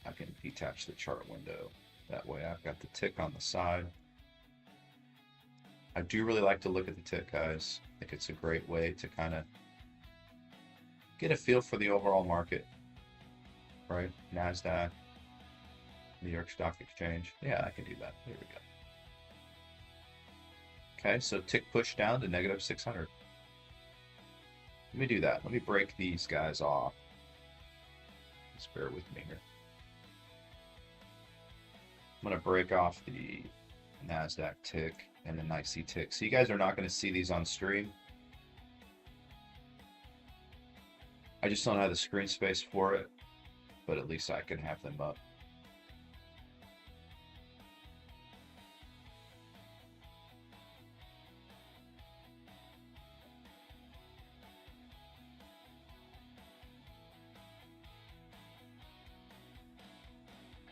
I can detach the chart window. That way I've got the tick on the side. I do really like to look at the tick, guys. I think it's a great way to kind of get a feel for the overall market, right? Nasdaq, New York Stock Exchange. Yeah, I can do that. There we go. Okay, so tick push down to negative 600. Let me do that. Let me break these guys off. Just bear with me here. I'm going to break off the Nasdaq tick and the NYSE tick. So you guys are not going to see these on stream. I just don't have the screen space for it, but at least I can have them up.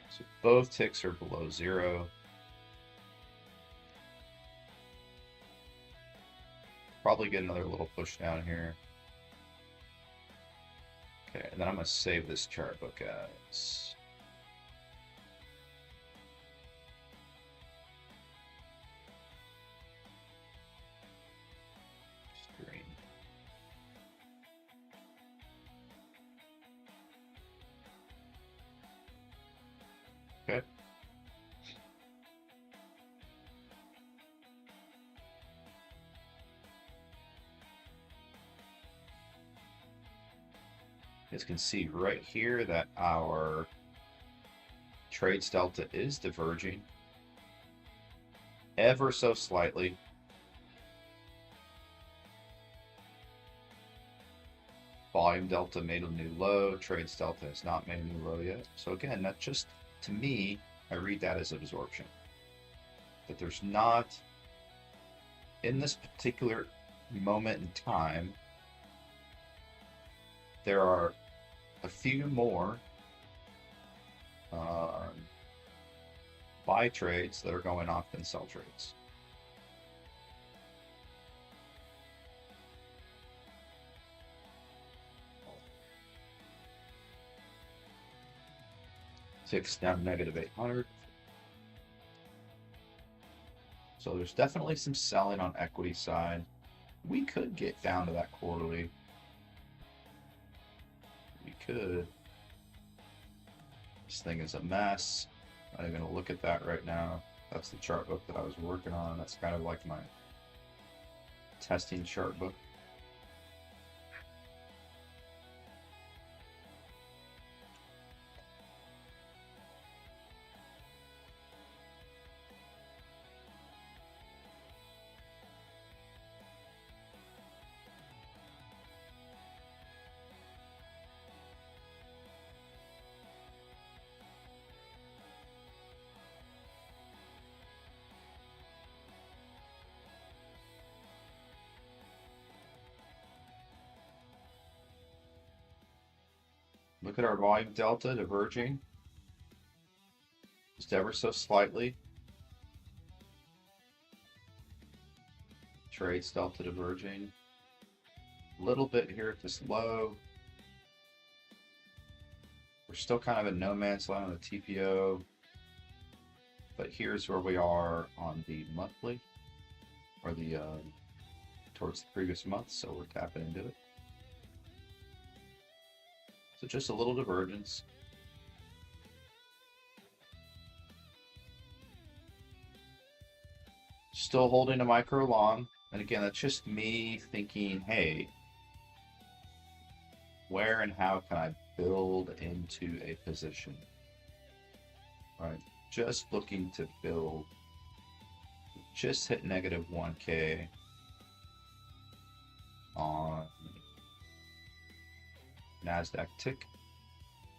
So both ticks are below zero. Probably get another little push down here. Okay, and then I'm going to save this chart book, guys. Screen. Okay. You guys can see right here that our trades delta is diverging. ever so slightly. Volume delta made a new low. Trades delta has not made a new low yet. So again, that just, to me, I read that as absorption. That there's not, in this particular moment in time, there are a few more buy trades that are going off than sell trades. Ticks down negative 800. So there's definitely some selling on equity side. We could get down to that quarterly. We could. This thing is a mess. I'm going to look at that right now. That's the chart book that I was working on. That's kind of like my testing chart book. Look at our volume delta diverging just ever so slightly. Trades delta diverging a little bit here at this low. We're still kind of in no man's land on the TPO, but here's where we are on the monthly, or the towards the previous month, so we're tapping into it. So just a little divergence. Still holding a micro long. And again, that's just me thinking, hey, where and how can I build into a position? Right? Just looking to build. Just hit negative 1K on Nasdaq tick.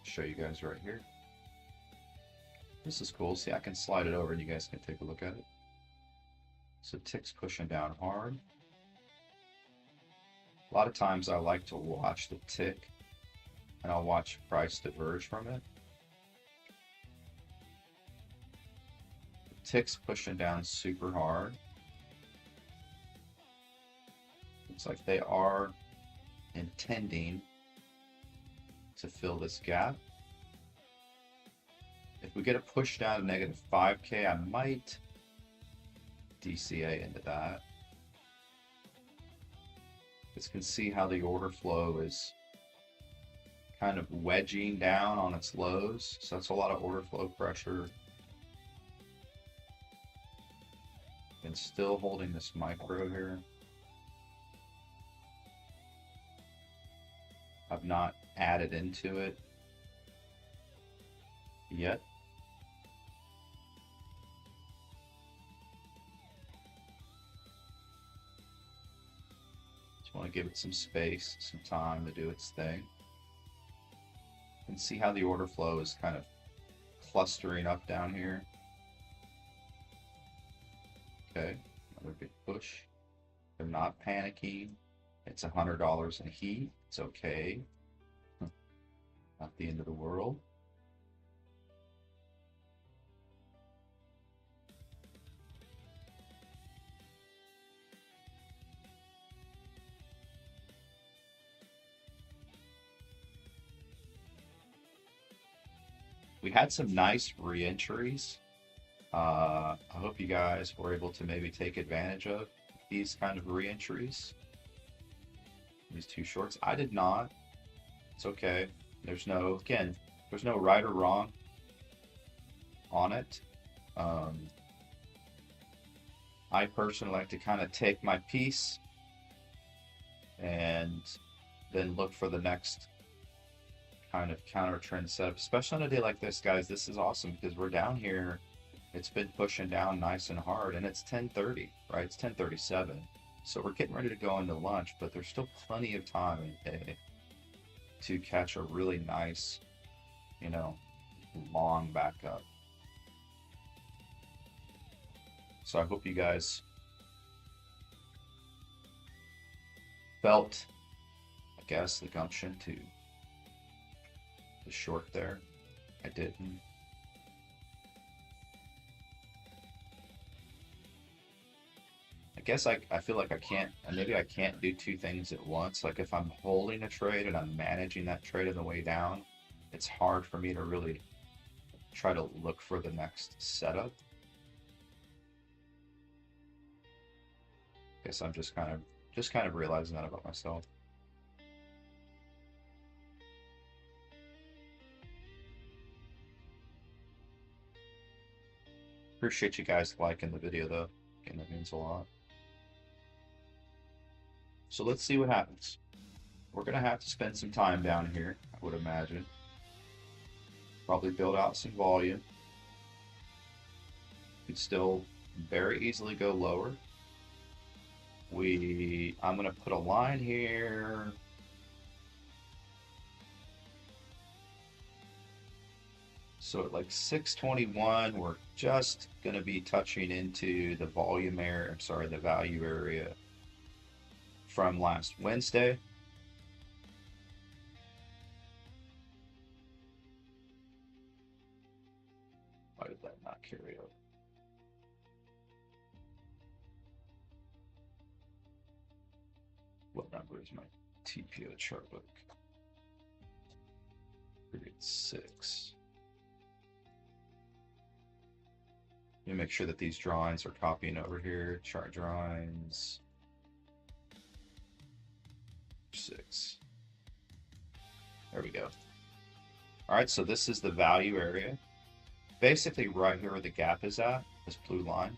Show you guys right here. This is cool. See, I can slide it over and you guys can take a look at it. So tick's pushing down hard. A lot of times I like to watch the tick and I'll watch price diverge from it. The tick's pushing down super hard. Looks like they are intending to fill this gap. If we get a push down to negative 5K, I might DCA into that. You can see how the order flow is kind of wedging down on its lows, so that's a lot of order flow pressure. And still holding this micro here. I've not added into it yet. Just want to give it some space, some time to do its thing. And see how the order flow is kind of clustering up down here. Okay, another big push. They're not panicking. It's $100 in heat. It's okay. Not the end of the world. We had some nice re-entries. I hope you guys were able to maybe take advantage of these kind of re-entries. These two shorts. I did not. It's okay. There's no, again, there's no right or wrong on it. I personally like to kind of take my piece and then look for the next kind of counter trend setup, especially on a day like this, guys. This is awesome because we're down here It's been pushing down nice and hard, and it's 10:30, right? It's 10:37. So we're getting ready to go into lunch, but there's still plenty of time in the day to catch a really nice, you know, long backup. So I hope you guys felt, I guess, the gumption to the short there. I didn't. I guess I feel like I can't, maybe I can't do two things at once. Like if I'm holding a trade and I'm managing that trade on the way down, it's hard for me to really try to look for the next setup. Guess I'm just kind of realizing that about myself. Appreciate you guys liking the video though. Again, that means a lot. So let's see what happens. We're gonna have to spend some time down here, I would imagine. Probably build out some volume. Could still very easily go lower. I'm gonna put a line here. So at like 621, we're just gonna be touching into the volume area, I'm sorry, the value area from last Wednesday. Why did that not carry over? What number is my TPO chart book? Period 6. Let me make sure that these drawings are copying over here. Chart drawings 6. There we go. All right, so this is the value area. Basically right here where the gap is at, this blue line.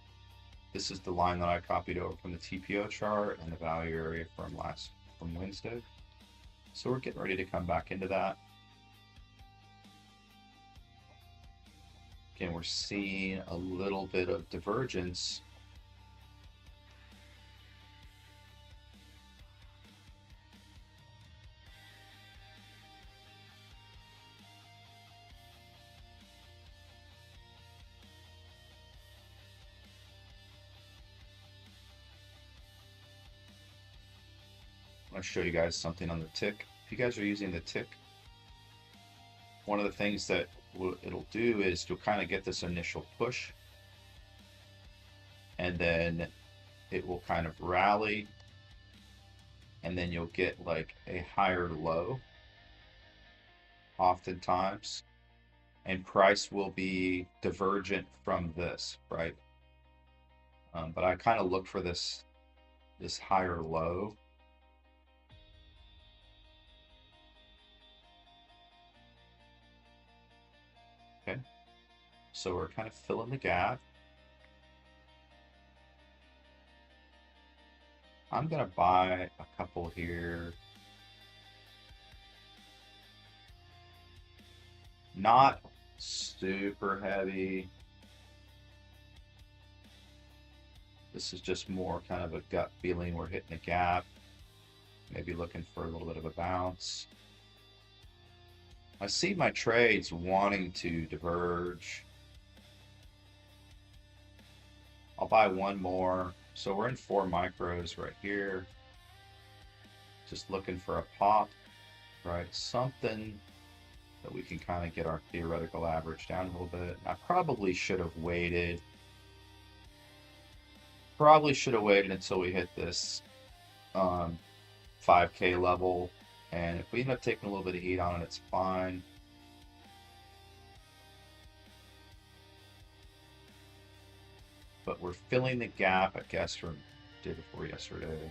This is the line that I copied over from the TPO chart and the value area from Wednesday. So we're getting ready to come back into that. Again, we're seeing a little bit of divergence. I'm going to show you guys something on the tick. If you guys are using the tick, one of the things that it'll do is you'll kind of get this initial push, and then it will kind of rally, and then you'll get like a higher low oftentimes, and price will be divergent from this, right? But I kind of look for this higher low. Okay, so we're kind of filling the gap. I'm gonna buy a couple here. Not super heavy. This is just more kind of a gut feeling. We're hitting a gap. Maybe looking for a little bit of a bounce. I see my trades wanting to diverge. I'll buy one more. So we're in 4 micros right here. Just looking for a pop, right? Something that we can kind of get our theoretical average down a little bit. I probably should have waited. Probably should have waited until we hit this 5K level. And if we end up taking a little bit of heat on it, it's fine. But we're filling the gap, I guess, from day before yesterday.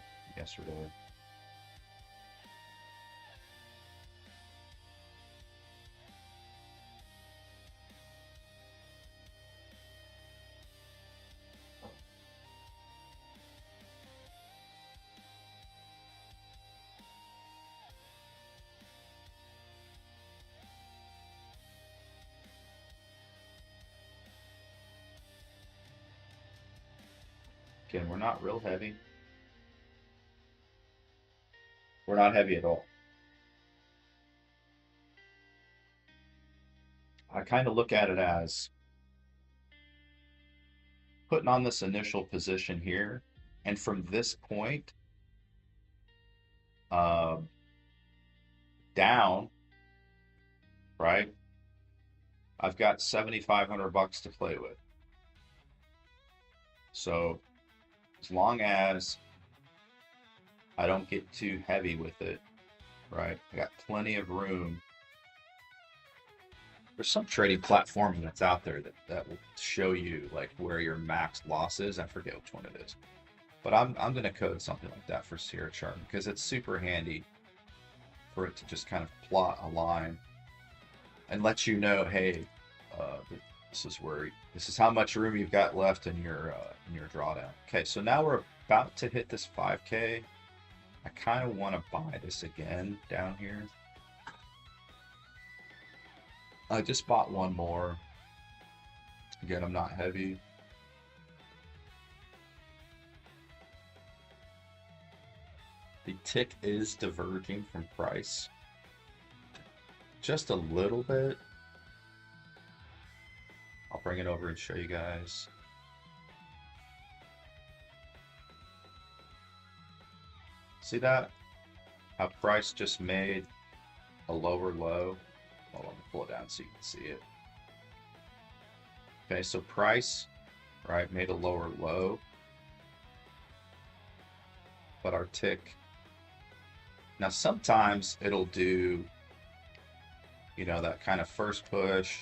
Again, we're not real heavy. We're not heavy at all. I kind of look at it as putting on this initial position here, and from this point down, right? I've got $7,500 to play with. So as long as I don't get too heavy with it, right? I got plenty of room. There's some trading platform that's out there that will show you like where your max loss is. I forget which one it is, but I'm going to code something like that for Sierra Chart because it's super handy for it to just kind of plot a line and let you know, hey, this is how much room you've got left in your drawdown. Okay, so now we're about to hit this 5K. I kind of want to buy this again down here. I just bought one more. Again, I'm not heavy. The tick is diverging from price just a little bit. I'll bring it over and show you guys. See that? How price just made a lower low. Hold on, let me pull it down so you can see it. Okay, so price, right, made a lower low. But our tick, now sometimes it'll do, you know, that kind of first push,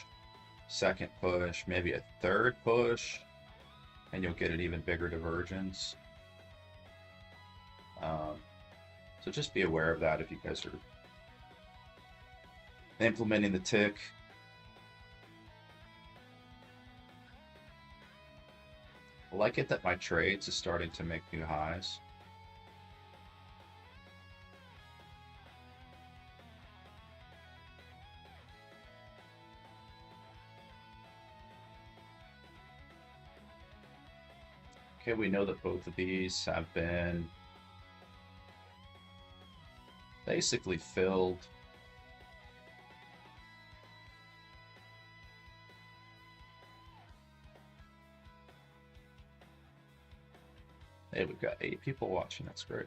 second push, maybe a third push, and you'll get an even bigger divergence. So just be aware of that if you guys are implementing the tick. I like it that my trades is starting to make new highs. Okay, we know that both of these have been basically filled. Hey, we've got 8 people watching. That's great.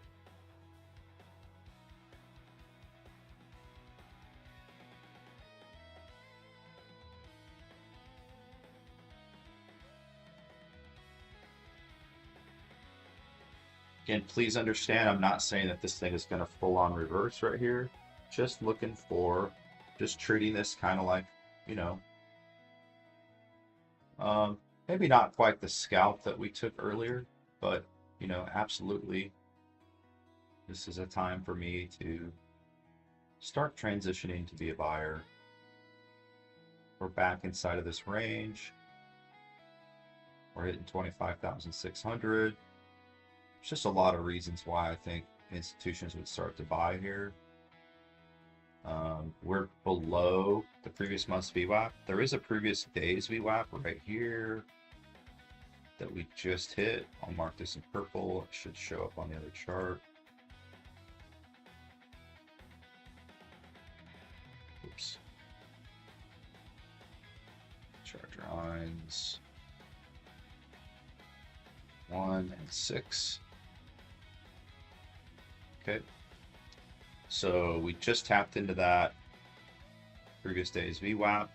Again, please understand, I'm not saying that this thing is going to full on reverse right here. Just looking for, just treating this kind of like, you know, maybe not quite the scalp that we took earlier, but, you know, absolutely, this is a time for me to start transitioning to be a buyer. We're back inside of this range. We're hitting 25,600. There's just a lot of reasons why I think institutions would start to buy here. We're below the previous month's VWAP. There is a previous day's VWAP right here that we just hit. I'll mark this in purple. It should show up on the other chart. Oops. Charge lines 1 and 6. Okay, so we just tapped into that previous day's VWAP.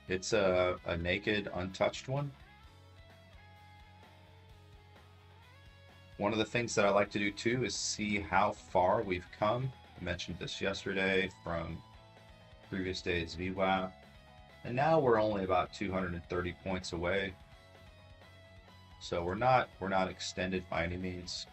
It's a naked, untouched one. One of the things that I like to do too is see how far we've come. I mentioned this yesterday from previous day's VWAP, and now we're only about 230 points away. So we're not extended by any means.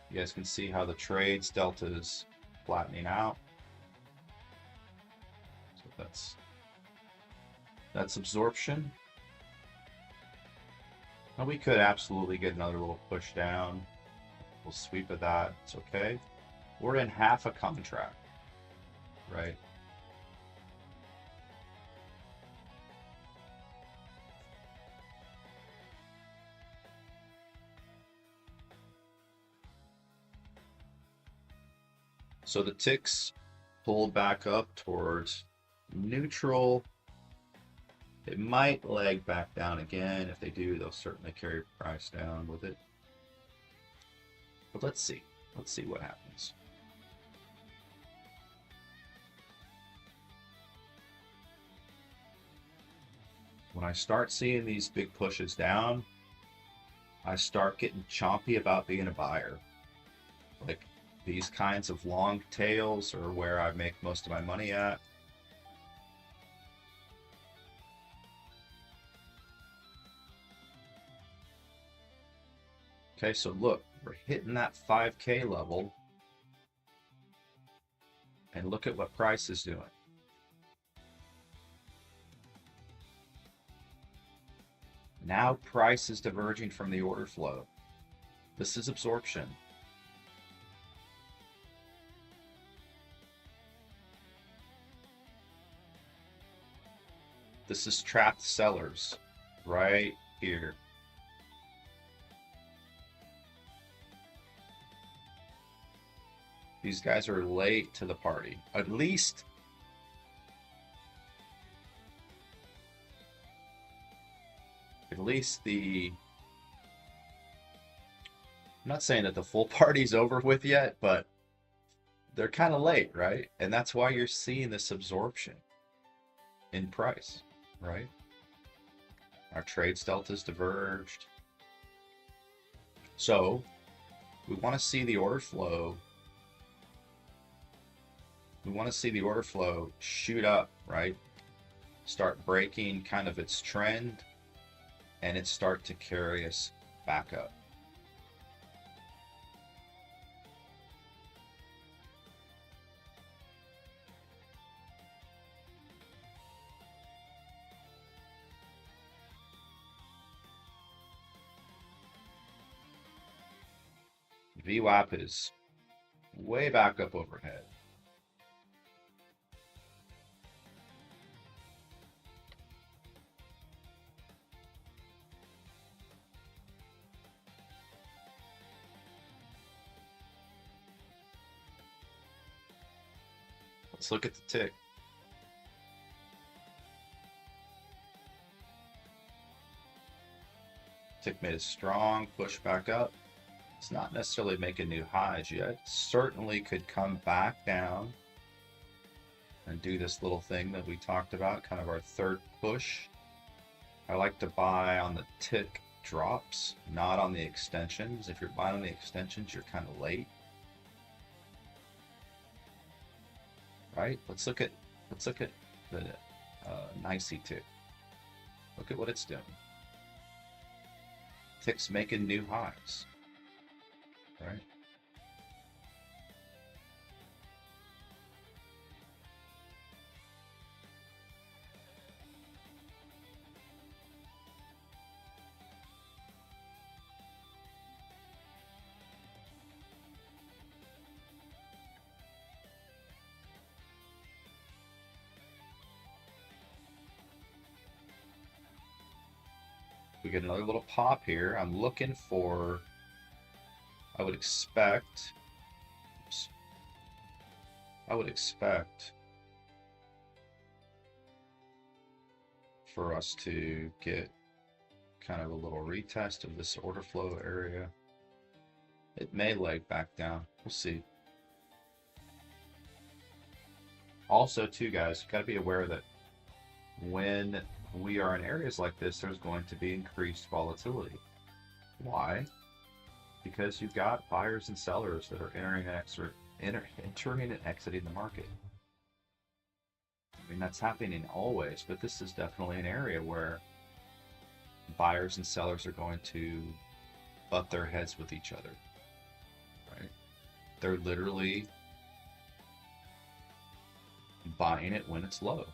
You guys can see how the trades delta is flattening out. So that's absorption. Now we could absolutely get another little push down. We'll sweep at that. It's okay. We're in half a contract. right? So the ticks pulled back up towards neutral. It might leg back down again. If they do, they'll certainly carry price down with it. But let's see. Let's see what happens. When I start seeing these big pushes down, I start getting chompy about being a buyer. Like these kinds of long tails are where I make most of my money at. Okay, so look, we're hitting that 5K level. And look at what price is doing. Now price is diverging from the order flow. This is absorption. This is trapped sellers right here. These guys are late to the party. At least the, I'm not saying that the full party's over with yet, but they're kind of late, right? And that's why you're seeing this absorption in price, right? Our trades deltas diverged. So we want to see the order flow. We want to see the order flow shoot up, right? Start breaking kind of its trend, and it start to carry us back up. VWAP is way back up overhead. Let's look at the tick. Tick made a strong push back up. It's not necessarily making new highs yet. Certainly could come back down and do this little thing that we talked about, kind of our third push. I like to buy on the tick drops, not on the extensions. If you're buying on the extensions, you're kind of late. Right? Let's look at the NICE tick. Look at what it's doing. Tick's making new highs. Right? We get another little pop here. I'm looking for, I would expect for us to get kind of a little retest of this order flow area. It may leg back down. We'll see. Also, too, guys, you got to be aware that when we are in areas like this, there's going to be increased volatility. Why? Because you've got buyers and sellers that are entering and exiting the market. I mean, that's happening always, but this is definitely an area where buyers and sellers are going to butt their heads with each other, right? They're literally buying it when it's low.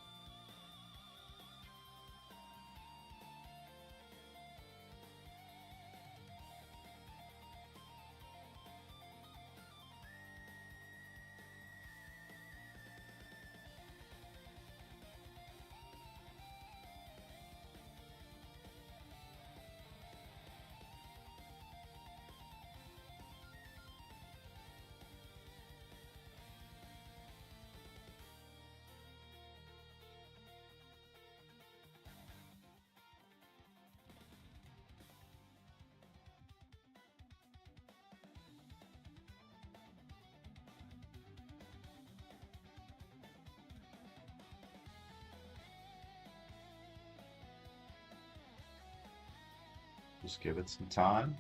Just give it some time.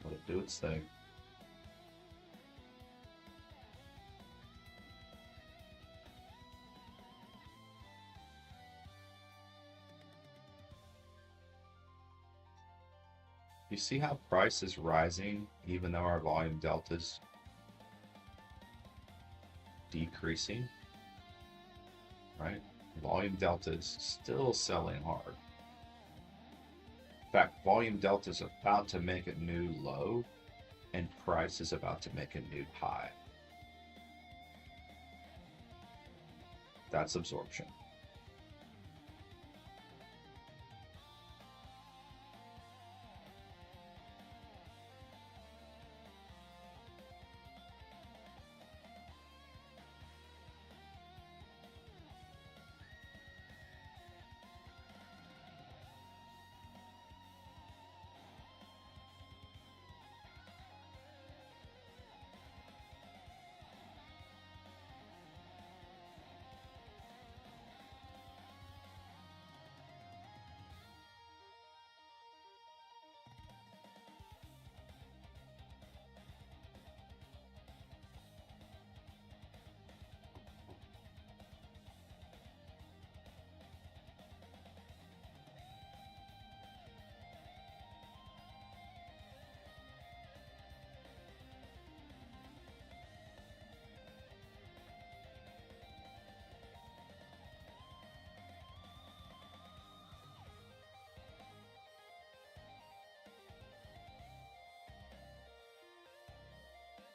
Let it do its thing. You see how price is rising even though our volume delta's decreasing, right? Volume delta is still selling hard. In fact, volume delta is about to make a new low and price is about to make a new high. That's absorption.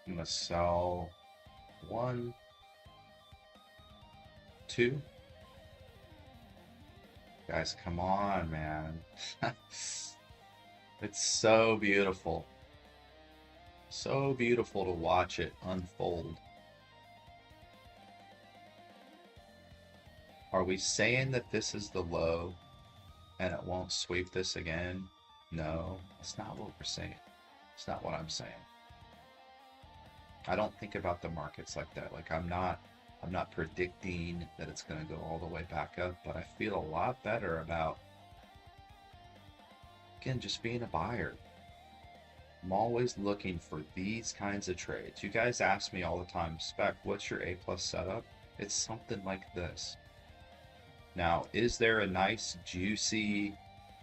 I'm gonna sell 1, 2. Guys, come on, man. It's so beautiful. So beautiful to watch it unfold. Are we saying that this is the low and it won't sweep this again? No, that's not what we're saying. It's not what I'm saying. I don't think about the markets like that. Like I'm not predicting that it's going to go all the way back up, but I feel a lot better about, again, just being a buyer. I'm always looking for these kinds of trades. You guys ask me all the time, Spec, what's your A+ setup? It's something like this. Now, is there a nice, juicy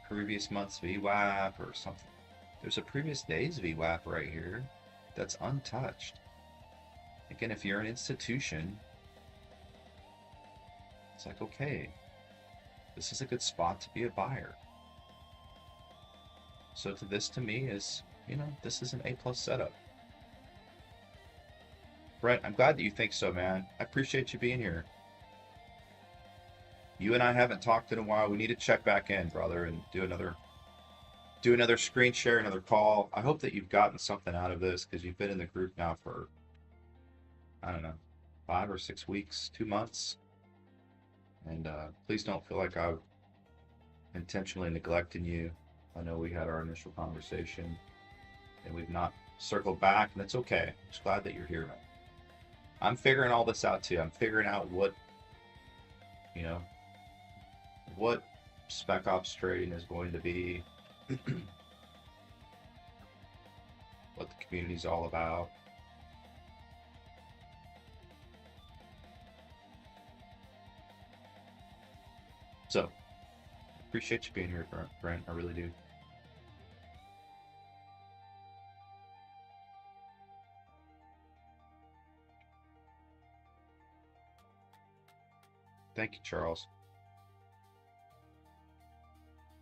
previous month's VWAP or something? There's a previous day's VWAP right here that's untouched. Again, if you're an institution, it's like, okay, this is a good spot to be a buyer. So to me is, you know, this is an A+ setup. Brent, I'm glad that you think so, man. I appreciate you being here. You and I haven't talked in a while. We need to check back in, brother, and do another screen share, another call. I hope that you've gotten something out of this because you've been in the group now for, I don't know, 5 or 6 weeks, 2 months. And please don't feel like I've intentionally neglecting you. I know we had our initial conversation and we've not circled back, and it's okay. I'm just glad that you're here, man. I'm figuring all this out too. I'm figuring out what, you know, what spec ops trading is going to be, what the community's all about. So, appreciate you being here, Brent. I really do. Thank you, Charles.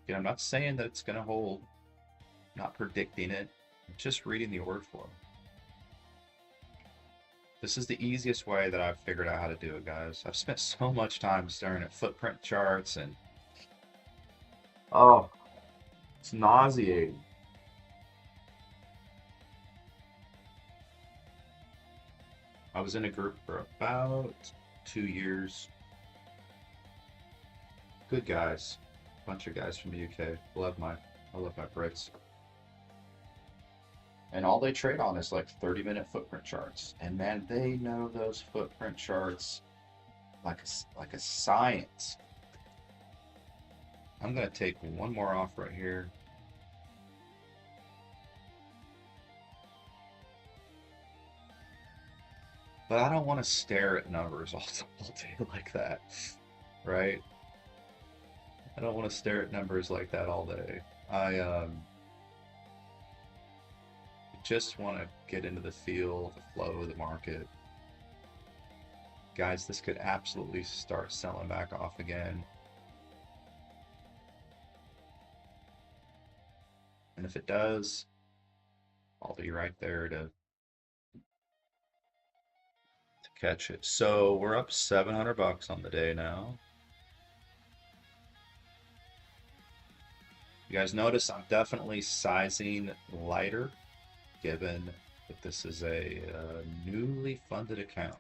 Again, I'm not saying that it's going to hold, not predicting it, I'm just reading the order flow. This is the easiest way that I've figured out how to do it, guys. I've spent so much time staring at footprint charts and, oh, it's nauseating. I was in a group for about 2 years. Good guys, bunch of guys from the UK. I love my Brits. And all they trade on is like 30-minute footprint charts. And man, they know those footprint charts like a science. I'm gonna take one more off right here. But I don't want to stare at numbers all day like that, right? I don't want to stare at numbers like that all day. I just want to get into the feel, the flow of the market. Guys, this could absolutely start selling back off again. And if it does, I'll be right there to catch it. So we're up 700 bucks on the day now. You guys notice I'm definitely sizing lighter, given that this is a newly funded account.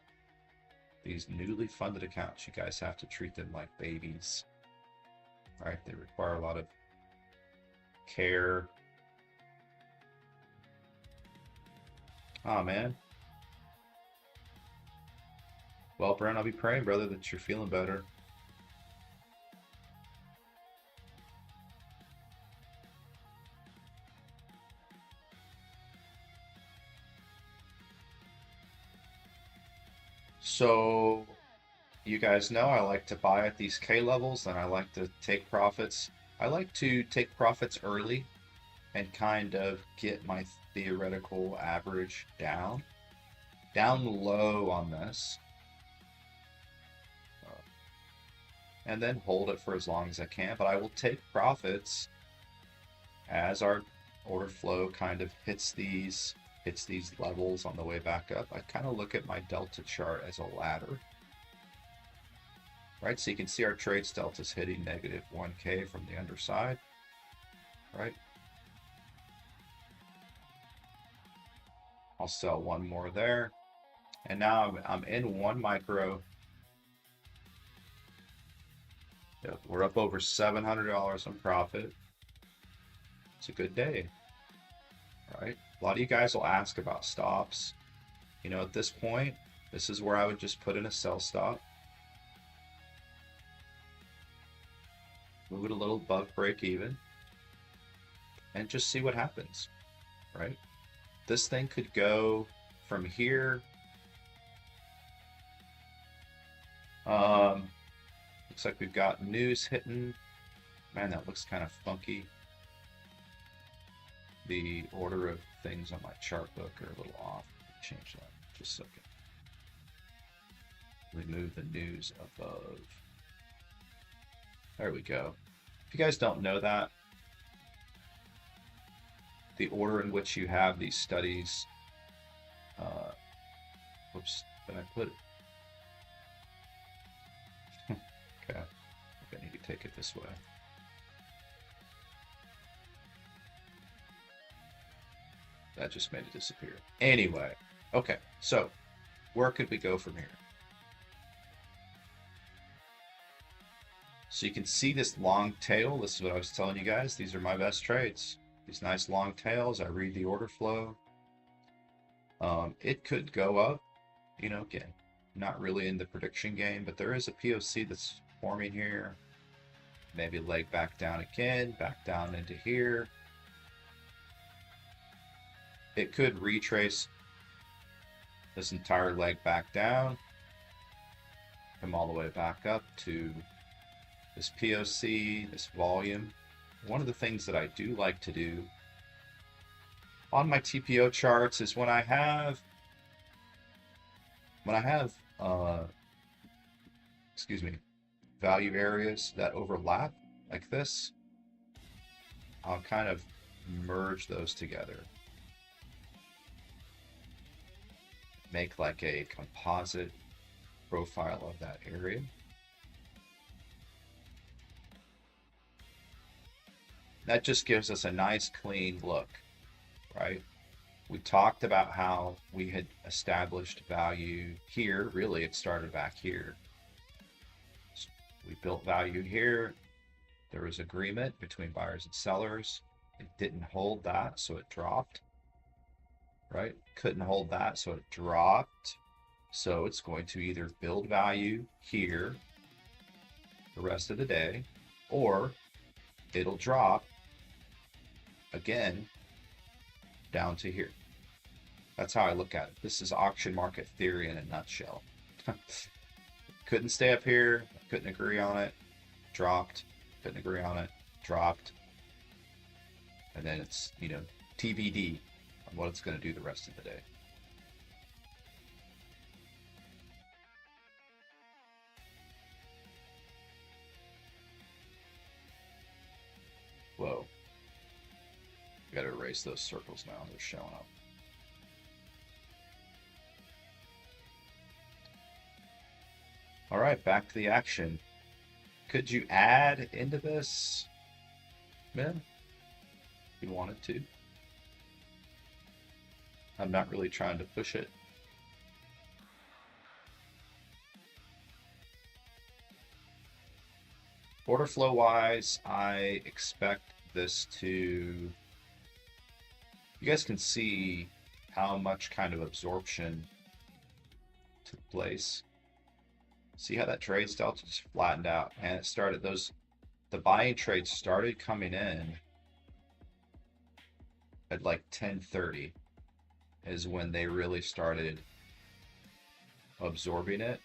These newly funded accounts, you guys have to treat them like babies. All right, they require a lot of care. Oh man. Well, Brent, I'll be praying, brother, that you're feeling better. So, you guys know I like to buy at these K levels and I like to take profits. I like to take profits early and kind of get my theoretical average down low on this. And then hold it for as long as I can, but I will take profits as our order flow kind of hits these levels on the way back up. I kind of look at my delta chart as a ladder, right? So you can see our trades delta is hitting negative 1K from the underside, right? I'll sell one more there, and now I'm in one micro. Yep, we're up over $700 on profit. It's a good day, right? A lot of you guys will ask about stops. You know, at this point, this is where I would just put in a sell stop. Move it a little above break even. And just see what happens, right? This thing could go from here. Looks like we've got news hitting. Man, that looks kind of funky. The order of things on my chart book are a little off. Change that just a second. We move the news above. There we go. If you guys don't know that, the order in which you have these studies, whoops, did I put it? Okay, I need to take it this way. That just made it disappear. Anyway, okay, so where could we go from here? So you can see this long tail. This is what I was telling you guys. These are my best trades. These nice long tails. I read the order flow. It could go up, you know, again, not really in the prediction game, but there is a POC that's forming here. Maybe leg back down again, back down into here. It could retrace this entire leg back down, come all the way back up to this POC, this volume. One of the things that I do like to do on my TPO charts is when I have value areas that overlap like this, I'll kind of merge those together. Make like a composite profile of that area. That just gives us a nice clean look, right? We talked about how we had established value here. Really, it started back here. So we built value here. There was agreement between buyers and sellers. It didn't hold that, so it dropped, right? Couldn't hold that, so it dropped. So it's going to either build value here the rest of the day, or it'll drop again down to here. That's how I look at it. This is auction market theory in a nutshell. Couldn't stay up here, couldn't agree on it, dropped, couldn't agree on it, dropped. And then it's, you know, TBD on what it's going to do the rest of the day. Whoa. I gotta erase those circles now. They're showing up. All right, back to the action. Could you add into this, man? If you wanted to. I'm not really trying to push it. Order flow wise, I expect this to, you guys can see how much kind of absorption took place. See how that trade delta just flattened out, and it started, the buying trades started coming in at like 10:30 is when they really started absorbing it.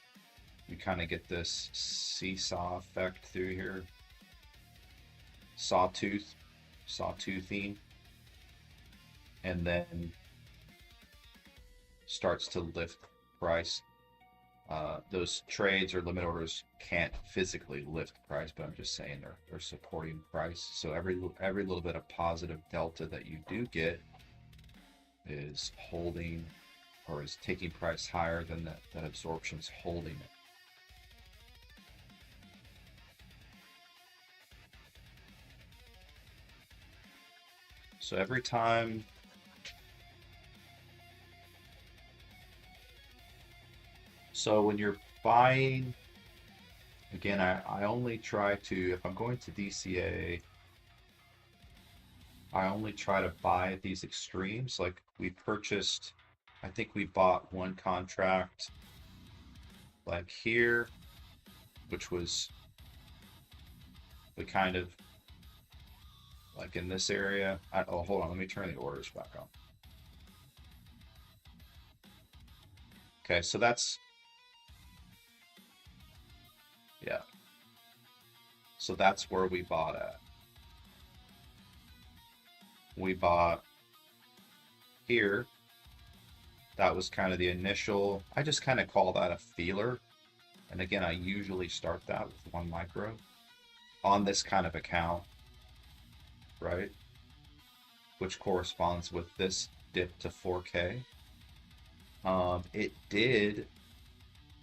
You kind of get this seesaw effect through here. Sawtoothing. And then starts to lift price. Those trades or limit orders can't physically lift price, but I'm just saying they're supporting price. So every little bit of positive delta that you do get is holding or is taking price higher than that absorption's holding it. So every time when you're buying, again, I only try to, if I'm going to DCA, I only try to buy at these extremes. Like we purchased, I think we bought one contract like here, which was the kind of like in this area. Oh, hold on, let me turn the orders back on. Okay, so that's, yeah. So that's where we bought at. We bought here. That was kind of the initial, I just kind of call that a feeler. And again, I usually start that with 1 micro on this kind of account, right? Which corresponds with this dip to 4K. It did,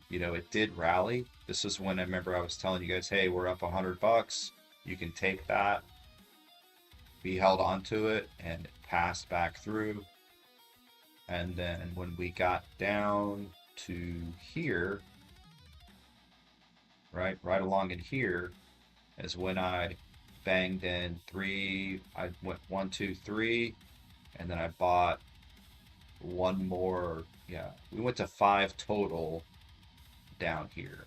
you know, it did rally. This is when I remember I was telling you guys, hey, we're up $100. You can take that. We held on to it and it passed back through. And then when we got down to here, right along in here, is when I banged in 3. I went 1, 2, 3, and then I bought one more. Yeah, we went to 5 total down here.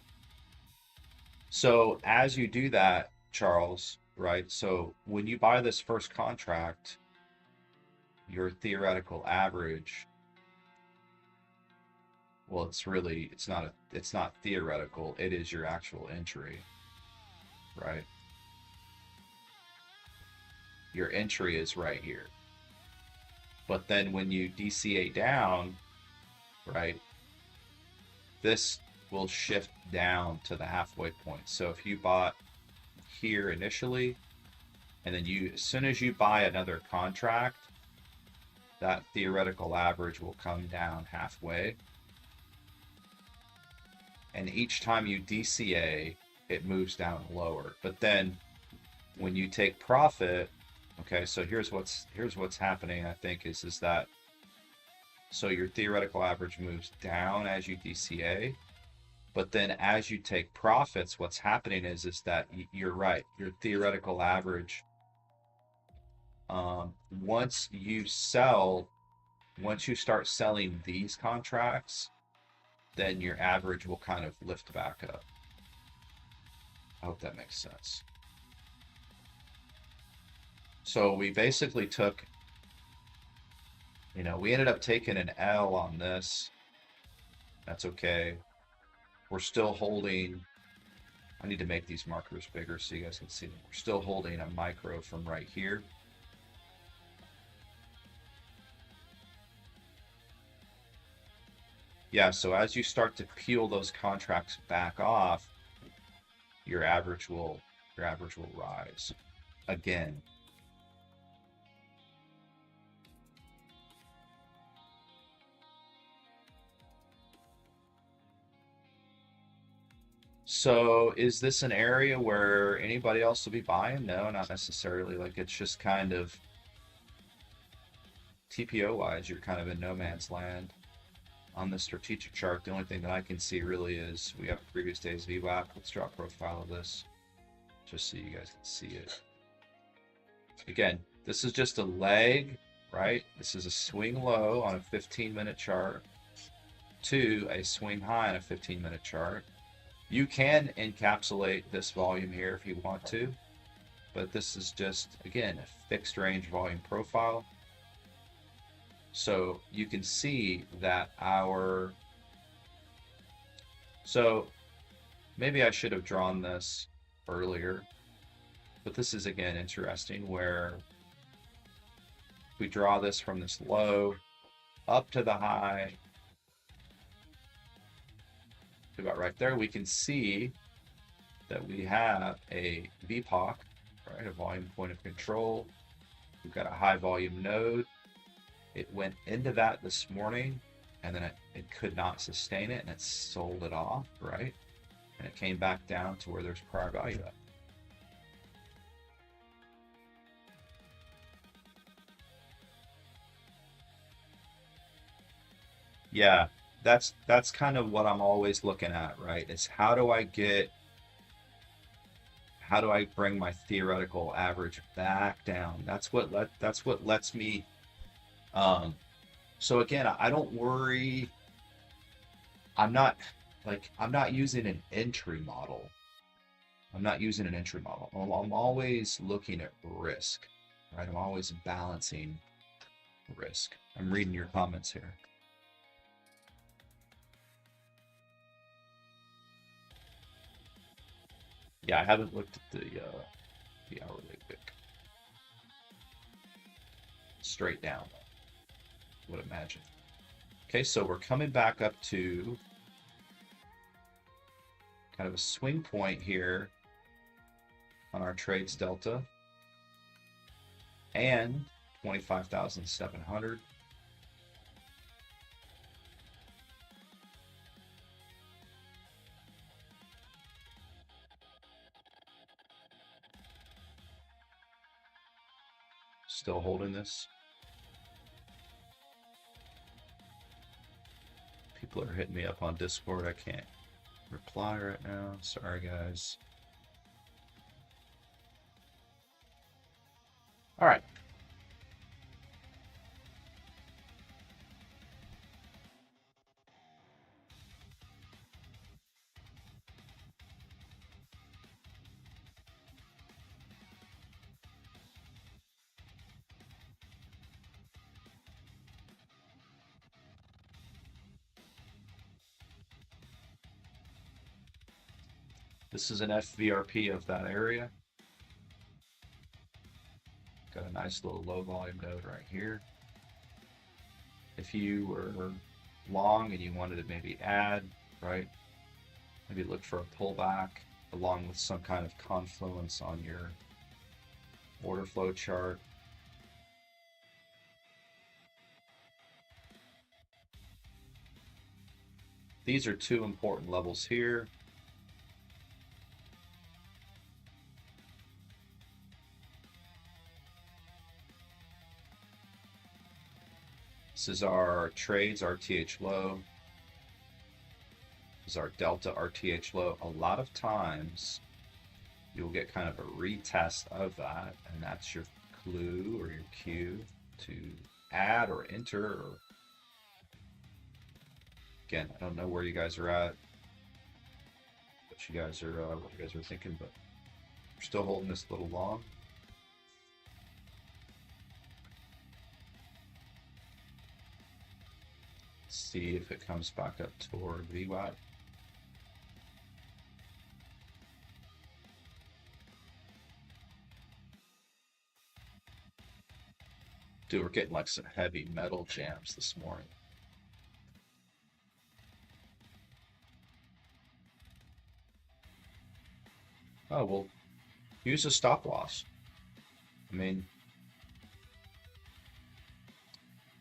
So as you do that, Charles, right? So when you buy this first contract, your theoretical average, well, it's not theoretical, it is your actual entry, right? Your entry is right here. But then when you DCA down, right, this will shift down to the halfway point. So if you bought here initially, and then as soon as you buy another contract, that theoretical average will come down halfway. And each time you DCA, it moves down lower. But then when you take profit, okay, so here's what's happening, I think, is that, so your theoretical average moves down as you DCA, but then as you take profits, what's happening is that you're right, your theoretical average, once you start selling these contracts, then your average will kind of lift back up. I hope that makes sense. So we basically took You know, we ended up taking an L on this. That's okay. We're still holding. I need to make these markers bigger so you guys can see them. We're still holding a micro from right here. Yeah, so as you start to peel those contracts back off, your average will rise again. So is this an area where anybody else will be buying? No, not necessarily. Like, it's just kind of TPO wise, you're kind of in no man's land on the strategic chart. The only thing that I can see really is we have previous day's VWAP. Let's draw a profile of this just so you guys can see it. Again, this is just a leg, right? This is a swing low on a 15-minute chart to a swing high on a 15-minute chart. You can encapsulate this volume here if you want to, but this is just, again, a fixed range volume profile. So you can see that so maybe I should have drawn this earlier, but this is again interesting where we draw this from this low up to the high, about right there. We can see that we have a VPOC, right, a volume point of control. We've got a high volume node. It went into that this morning, and then it could not sustain it, and it sold it off, right? And it came back down to where there's prior value at. Yeah, that's kind of what I'm always looking at, right? Is how do I bring my theoretical average back down? That's what lets me. So again, I don't worry. I'm not using an entry model. I'm always looking at risk, right? I'm always balancing risk. I'm reading your comments here. Yeah, I haven't looked at the hourly wick. Straight down, I would imagine. Okay, so we're coming back up to kind of a swing point here on our trades delta and 25,700. Still holding this. People are hitting me up on Discord. I can't reply right now. Sorry, guys. All right. This is an FVRP of that area. Got a nice little low volume node right here. If you were long and you wanted to maybe add, right, maybe look for a pullback along with some kind of confluence on your order flow chart. These are two important levels here. This is our trades RTH low. This is our delta RTH low. A lot of times you'll get kind of a retest of that, and that's your clue or your cue to add or enter. Or again, I don't know where you guys are at, what you guys are thinking, but we're still holding this little long. see if it comes back up toward VWAP. Dude, we're getting like some heavy metal jams this morning. Oh, well, use a stop loss. I mean,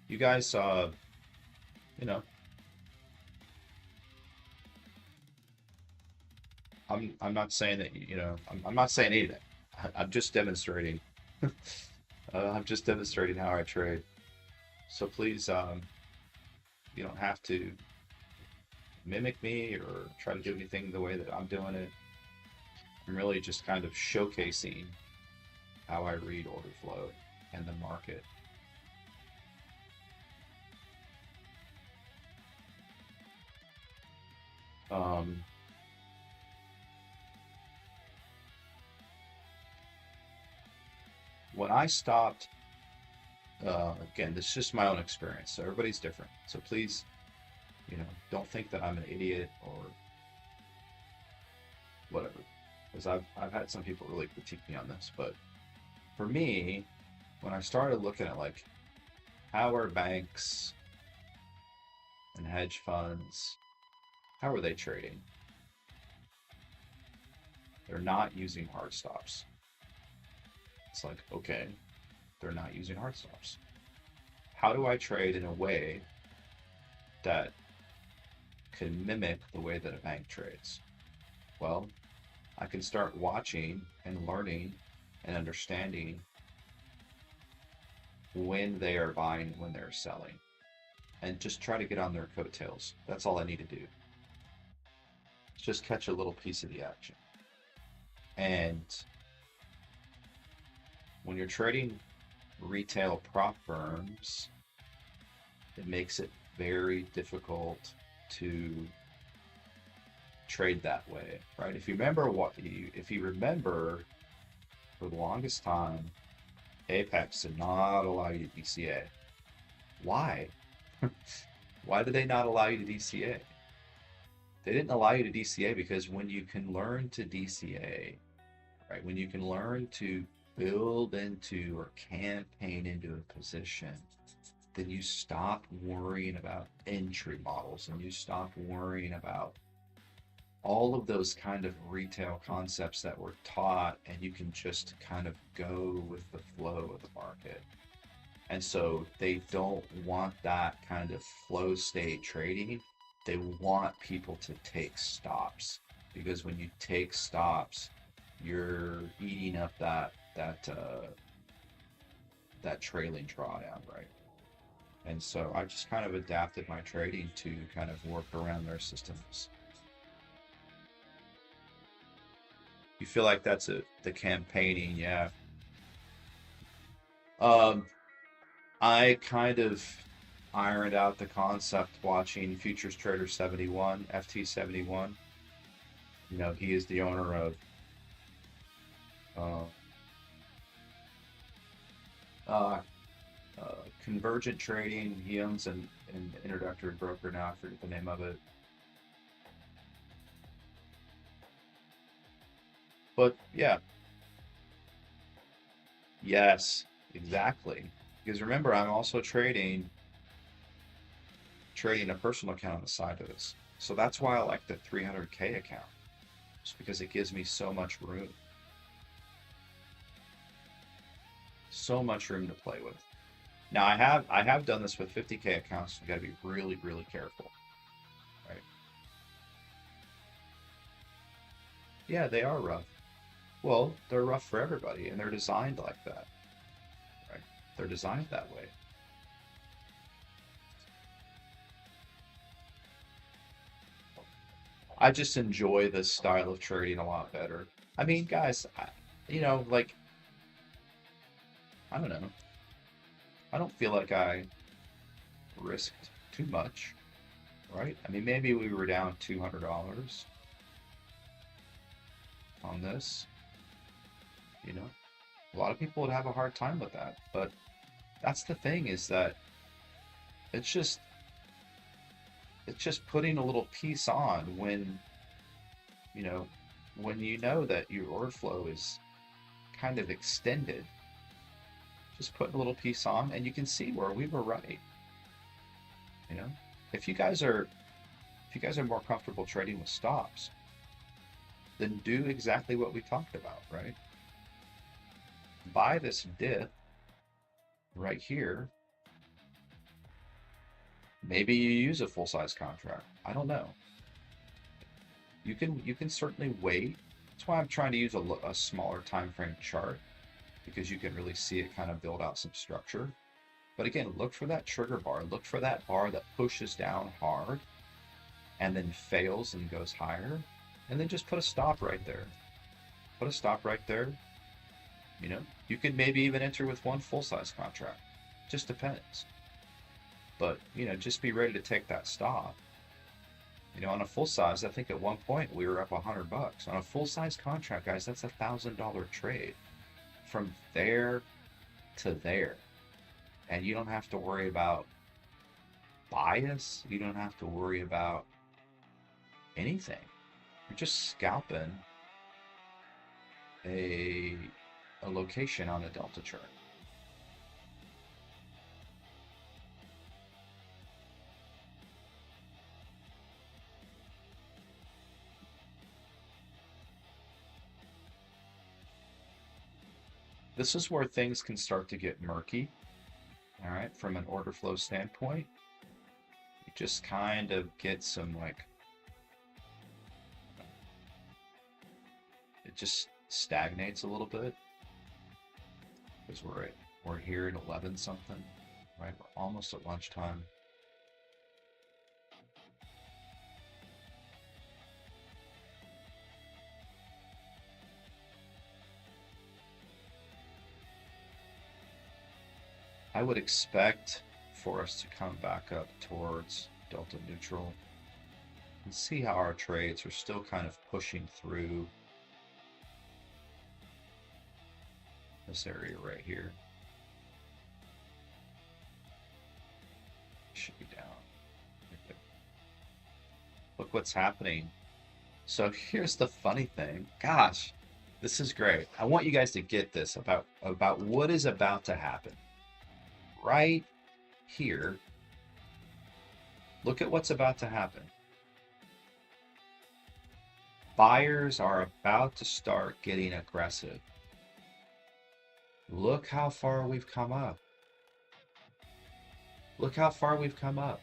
you guys, you know, I'm not saying that, you know, I'm not saying anything. I'm just demonstrating. I'm just demonstrating how I trade. So please, you don't have to mimic me or try to do anything the way that I'm doing it. I'm really just kind of showcasing how I read order flow and the market. When I stopped, again, this is just my own experience, so everybody's different. So please, you know, don't think that I'm an idiot or whatever, because I've had some people really critique me on this. But for me, when I started looking at like how are banks and hedge funds, how are they trading? They're not using hard stops. It's like, okay, they're not using hard stops. How do I trade in a way that can mimic the way that a bank trades? Well, I can start watching and learning and understanding when they are buying, when they're selling, and just try to get on their coattails. That's all I need to do. Just catch a little piece of the action. And when you're trading retail prop firms, it makes it very difficult to trade that way, right? If you remember for the longest time, Apex did not allow you to DCA. Why? Why did they not allow you to DCA? They didn't allow you to DCA because when you can learn to DCA, right? When you can learn to build into or campaign into a position, then you stop worrying about entry models and you stop worrying about all of those kind of retail concepts that were taught, and you can just kind of go with the flow of the market. And so they don't want that kind of flow state trading. They want people to take stops, because when you take stops, you're eating up that trailing drawdown, right? And so I just kind of adapted my trading to kind of work around their systems. You feel like that's the campaigning, yeah. I kind of ironed out the concept watching Futures Trader 71, FT71. You know, he is the owner of Convergent Trading. He owns an introductory broker now. I forget the name of it. But yeah, yes, exactly. Because remember, I'm also trading a personal account on the side of this. So that's why I like the 300K account. Just because it gives me so much room. So much room to play with. Now I have done this with 50K accounts. You got to be really, really careful. Right? Yeah, they are rough. Well, they're rough for everybody, and they're designed like that. Right? They're designed that way. I just enjoy this style of trading a lot better. I mean, guys, you know, like, I don't know. I don't feel like I risked too much, right? I mean, maybe we were down $200 on this, you know? A lot of people would have a hard time with that, but that's the thing, is that it's just, it's just putting a little piece on when, you know, when you know that your order flow is kind of extended. Just put a little piece on, and you can see where we were right. You know, if you guys are more comfortable trading with stops, then do exactly what we talked about, right? Buy this dip right here. Maybe you use a full-size contract. I don't know. You can certainly wait. That's why I'm trying to use a smaller time frame chart, because you can really see it kind of build out some structure. But again, look for that trigger bar. Look for that bar that pushes down hard and then fails and goes higher. And then just put a stop right there. Put a stop right there. You know, you could maybe even enter with one full-size contract. Just depends. But, you know, just be ready to take that stop. You know, on a full size, I think at one point we were up $100. On a full size contract, guys, that's $1,000 trade from there to there. And you don't have to worry about bias. You don't have to worry about anything. You're just scalping a location on a delta chart. This is where things can start to get murky, all right, from an order flow standpoint. You just kind of get some, like, it just stagnates a little bit, because we're here at 11 something, right? We're almost at lunchtime. I would expect for us to come back up towards delta neutral and see how our trades are still kind of pushing through this area right here. Should be down. Look what's happening. So here's the funny thing. Gosh, this is great. I want you guys to get this about what is about to happen. Right here, look at what's about to happen. Buyers are about to start getting aggressive. Look how far we've come up. Look how far we've come up.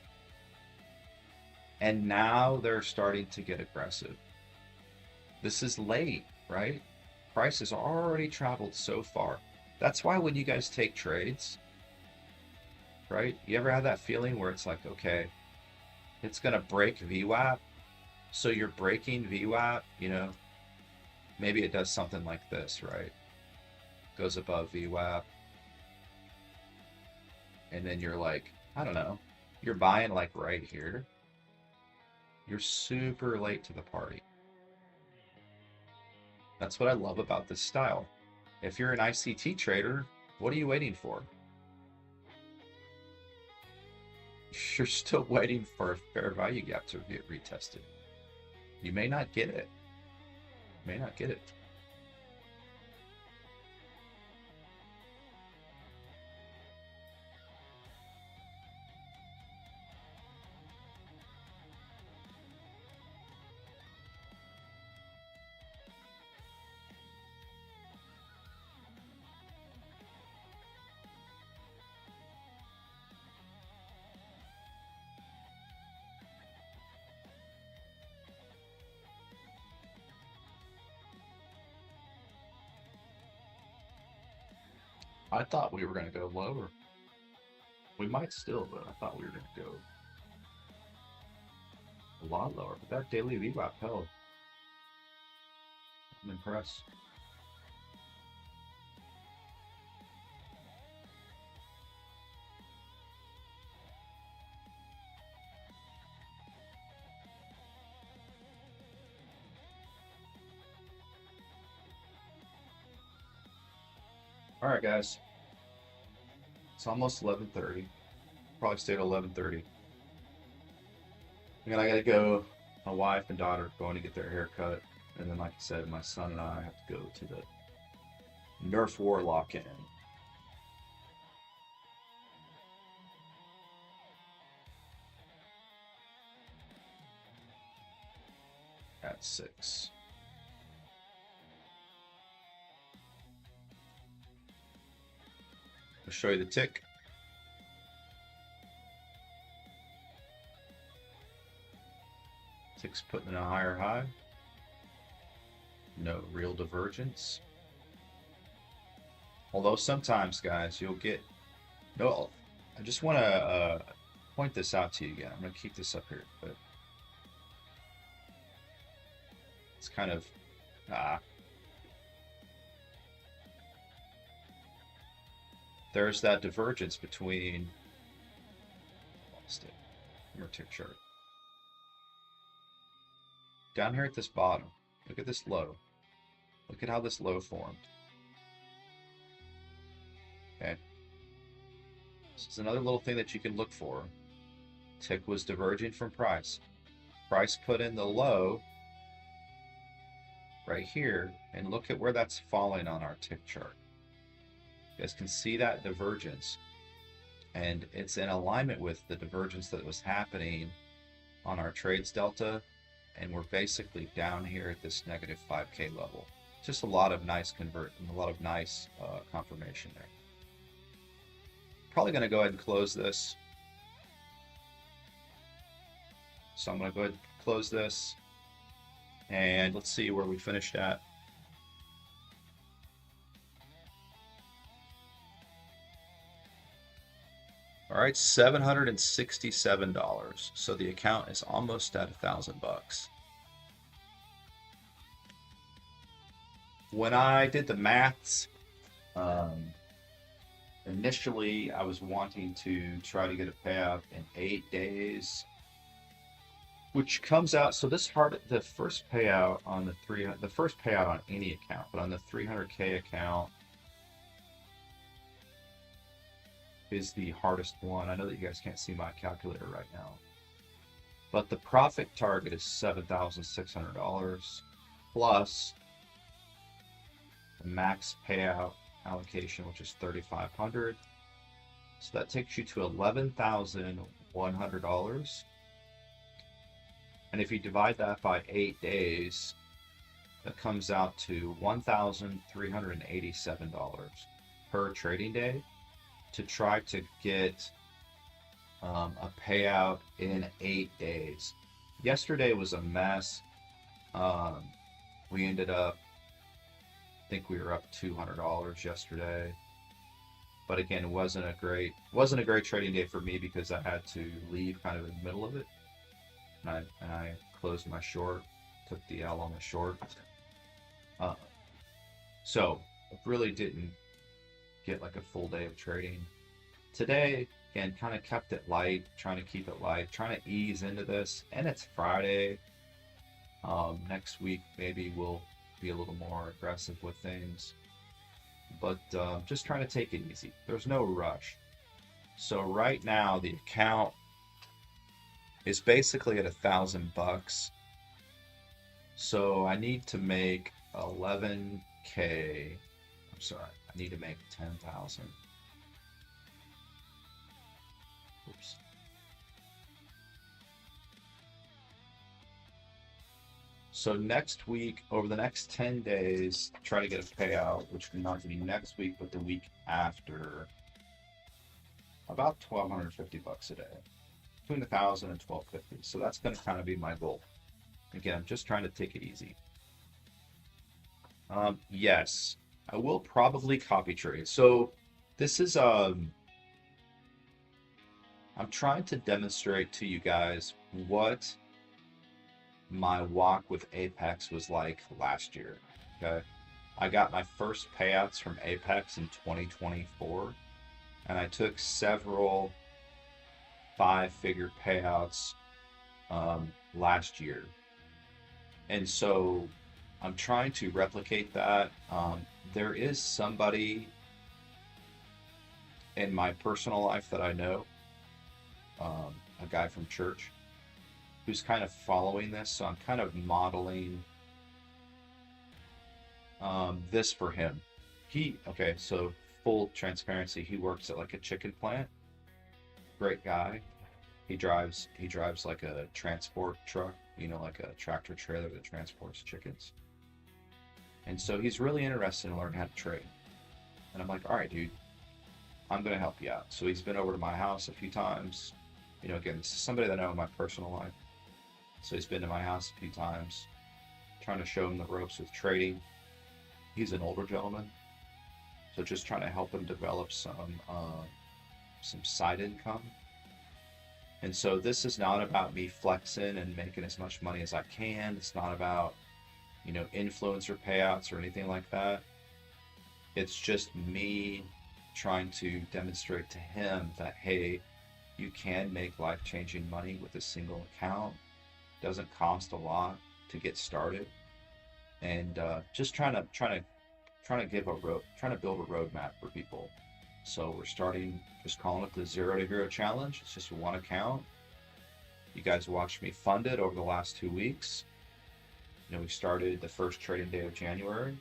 And now they're starting to get aggressive. This is late, right? Price has already traveled so far. That's why when you guys take trades, right? You ever have that feeling where it's like, okay, it's going to break VWAP. So you're breaking VWAP, you know, maybe it does something like this, right? Goes above VWAP. And then you're like, I don't know, you're buying like right here. You're super late to the party. That's what I love about this style. If you're an ICT trader, what are you waiting for? You're still waiting for a fair value gap to get retested. You may not get it. You may not get it. I thought we were going to go lower. We might still, but I thought we were going to go a lot lower. But that daily VWAP held. I'm impressed. All right, guys. It's almost 11:30. Probably stay at 11:30. And I gotta go. My wife and daughter are going to get their hair cut. And then, like I said, my son and I have to go to the Nerf Warlock Inn. At 6. I'll show you the tick. Tick's putting in a higher high. No real divergence. Although sometimes, guys, you'll get... No, I just want to point this out to you again. I'm going to keep this up here, but it's kind of... There's that divergence between... Lost it. Your tick chart. Down here at this bottom, look at this low. Look at how this low formed. Okay. This is another little thing that you can look for. Tick was diverging from price. Price put in the low right here, and look at where that's falling on our tick chart. You guys can see that divergence, and it's in alignment with the divergence that was happening on our trades delta, and we're basically down here at this negative 5K level. Just a lot of nice confirmation there. Probably going to go ahead and close this. So I'm going to go ahead and close this, and let's see where we finished at. All right, $767. So the account is almost at $1,000. When I did the maths, initially I was wanting to try to get a payout in 8 days, which comes out. So this the first payout on the first payout on any account, but on the 300K account, is the hardest one. I know that you guys can't see my calculator right now, but the profit target is $7,600 plus the max payout allocation, which is $3,500. So that takes you to $11,100. And if you divide that by 8 days, that comes out to $1,387 per trading day to try to get a payout in 8 days. Yesterday was a mess. We ended up, I think we were up $200 yesterday. But again, it wasn't a great trading day for me because I had to leave kind of in the middle of it. And I closed my short, took the L on the short. So I really didn't get like a full day of trading. Today, again, kind of kept it light, trying to keep it light, trying to ease into this. And it's Friday. Next week, maybe we'll be a little more aggressive with things. But just trying to take it easy. There's no rush. So right now, the account is basically at $1,000. So I need to make 11K. I'm sorry, I need to make 10,000. Oops. So next week, over the next 10 days, try to get a payout, which will not be next week, but the week after, about $1,250 a day, between $1,000 and $1,250. So that's going to kind of be my goal. Again, I'm just trying to take it easy. Yes, I will probably copy trade. So this is I'm trying to demonstrate to you guys what my walk with Apex was like last year. Okay, I got my first payouts from Apex in 2024, and I took several 5-figure payouts last year, and so I'm trying to replicate that. There is somebody in my personal life that I know, a guy from church, who's kind of following this, so I'm kind of modeling this for him. Okay, so full transparency, he works at like a chicken plant. Great guy. He drives like a transport truck, like a tractor trailer that transports chickens. And so he's really interested in learning how to trade. And I'm like, all right, dude, I'm gonna help you out. So he's been over to my house a few times. Again, this is somebody that I know in my personal life. So he's been to my house a few times, trying to show him the ropes with trading. He's an older gentleman, so just trying to help him develop some side income. And so this is not about me flexing and making as much money as I can. It's not about, influencer payouts or anything like that. It's just me trying to demonstrate to him that, hey, you can make life-changing money with a single account. It doesn't cost a lot to get started. And just trying to build a roadmap for people. So we're starting, just calling it the 0 to Hero Challenge. It's just one account. You guys watched me fund it over the last 2 weeks. We started the first trading day of January.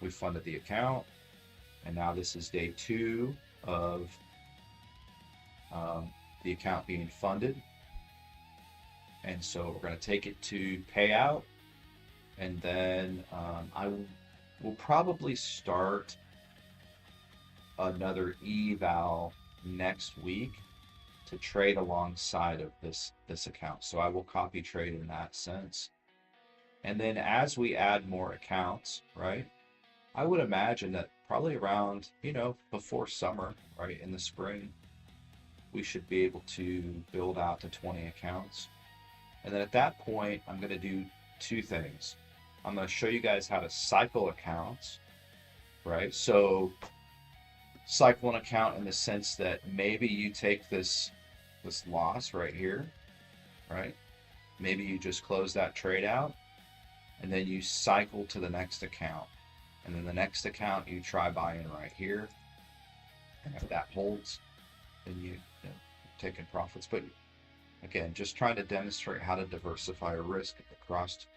We funded the account, and now this is day 2 of the account being funded. And so we're going to take it to payout, and then we'll probably start another eval next week to trade alongside of this account. So I will copy trade in that sense. And then as we add more accounts, right, I would imagine that probably around, before summer, right, in the spring, we should be able to build out to 20 accounts. And then at that point, I'm going to do 2 things. I'm going to show you guys how to cycle accounts, right? So cycle an account in the sense that maybe you take this loss right here, right? Maybe you just close that trade out, and then you cycle to the next account. And then the next account, you try buying right here. And if that holds, then you're taking profits. But again, just trying to demonstrate how to diversify risk across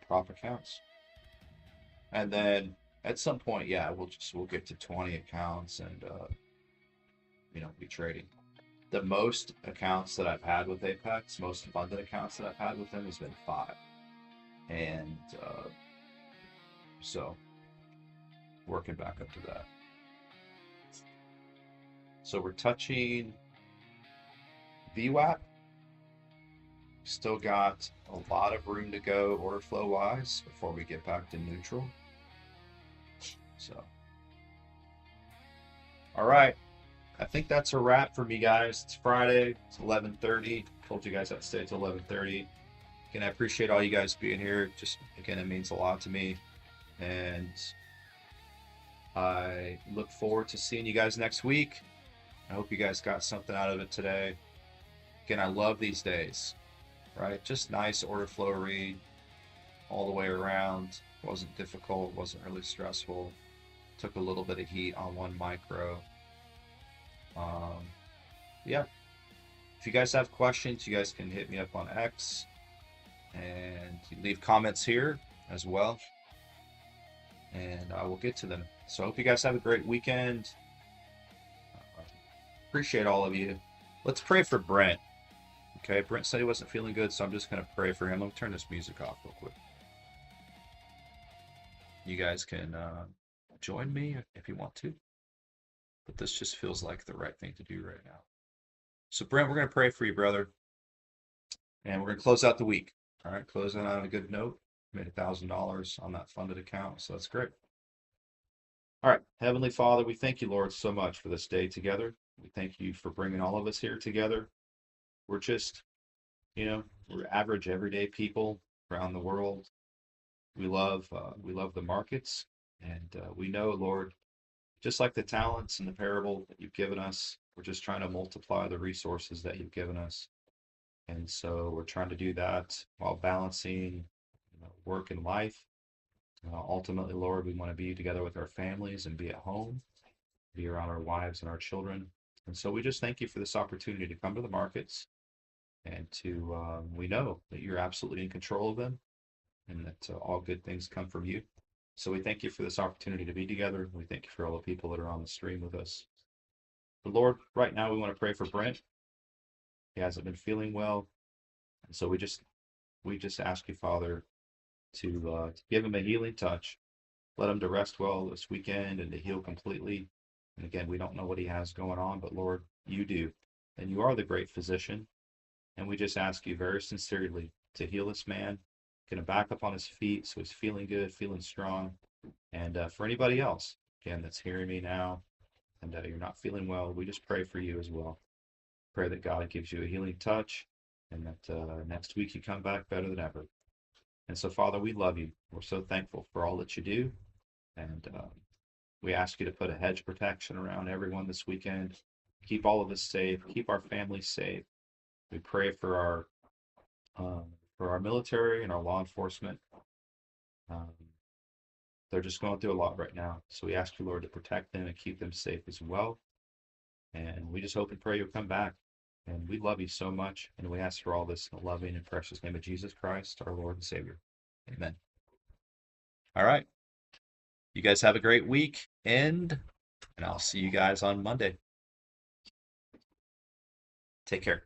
prop accounts. And then at some point, yeah, we'll get to 20 accounts and be trading. The most accounts that I've had with Apex, most funded accounts that I've had with them has been 5. And so working back up to that. So we're touching VWAP. Still got a lot of room to go order flow wise before we get back to neutral. So, all right, I think that's a wrap for me, guys. It's Friday. It's 11:30. Told you guys I'd stay till 11:30. Again, I appreciate all you guys being here. Just again, it means a lot to me, and I look forward to seeing you guys next week. I hope you guys got something out of it today. Again, I love these days, right? Just nice order flow read all the way around. Wasn't difficult, wasn't really stressful. Took a little bit of heat on one micro. Yeah. If you guys have questions, you guys can hit me up on X, and leave comments here as well, and I will get to them. So I hope you guys have a great weekend. Appreciate all of you. Let's pray for Brent. Okay, Brent said he wasn't feeling good, so I'm just going to pray for him. Let me turn this music off real quick. You guys can join me if you want to, but this just feels like the right thing to do right now. So Brent, we're going to pray for you, brother, and we're going to close out the week. All right, closing out on a good note. Made $1,000 on that funded account, so that's great. All right, Heavenly Father, we thank you, Lord, so much for this day together. We thank you for bringing all of us here together. We're just, we're average, everyday people around the world. We love the markets, and we know, Lord, just like the talents in the parable that you've given us, we're just trying to multiply the resources that you've given us. And so we're trying to do that while balancing work and life. Ultimately, Lord, we want to be together with our families and be at home, be around our wives and our children. And so we just thank you for this opportunity to come to the markets and we know that you're absolutely in control of them, and that all good things come from you. So we thank you for this opportunity to be together. We thank you for all the people that are on the stream with us. But Lord, right now we want to pray for Brent. He hasn't been feeling well, and so we just ask you, Father, to give him a healing touch. Let him to rest well this weekend and to heal completely. And again, we don't know what he has going on, but Lord, you do. And you are the great physician. And we just ask you very sincerely to heal this man, get him back up on his feet so he's feeling good, feeling strong. And for anybody else, again, that's hearing me now and you're not feeling well, we just pray for you as well. Pray that God gives you a healing touch and that next week you come back better than ever. And so, Father, we love you. We're so thankful for all that you do. And we ask you to put a hedge protection around everyone this weekend. Keep all of us safe. Keep our families safe. We pray for our military and our law enforcement. Um, they're just going through a lot right now. So we ask you, Lord, to protect them and keep them safe as well. And we just hope and pray you'll come back. And we love you so much. And we ask for all this in the loving and precious name of Jesus Christ, our Lord and Savior. Amen. All right. You guys have a great week, and I'll see you guys on Monday. Take care.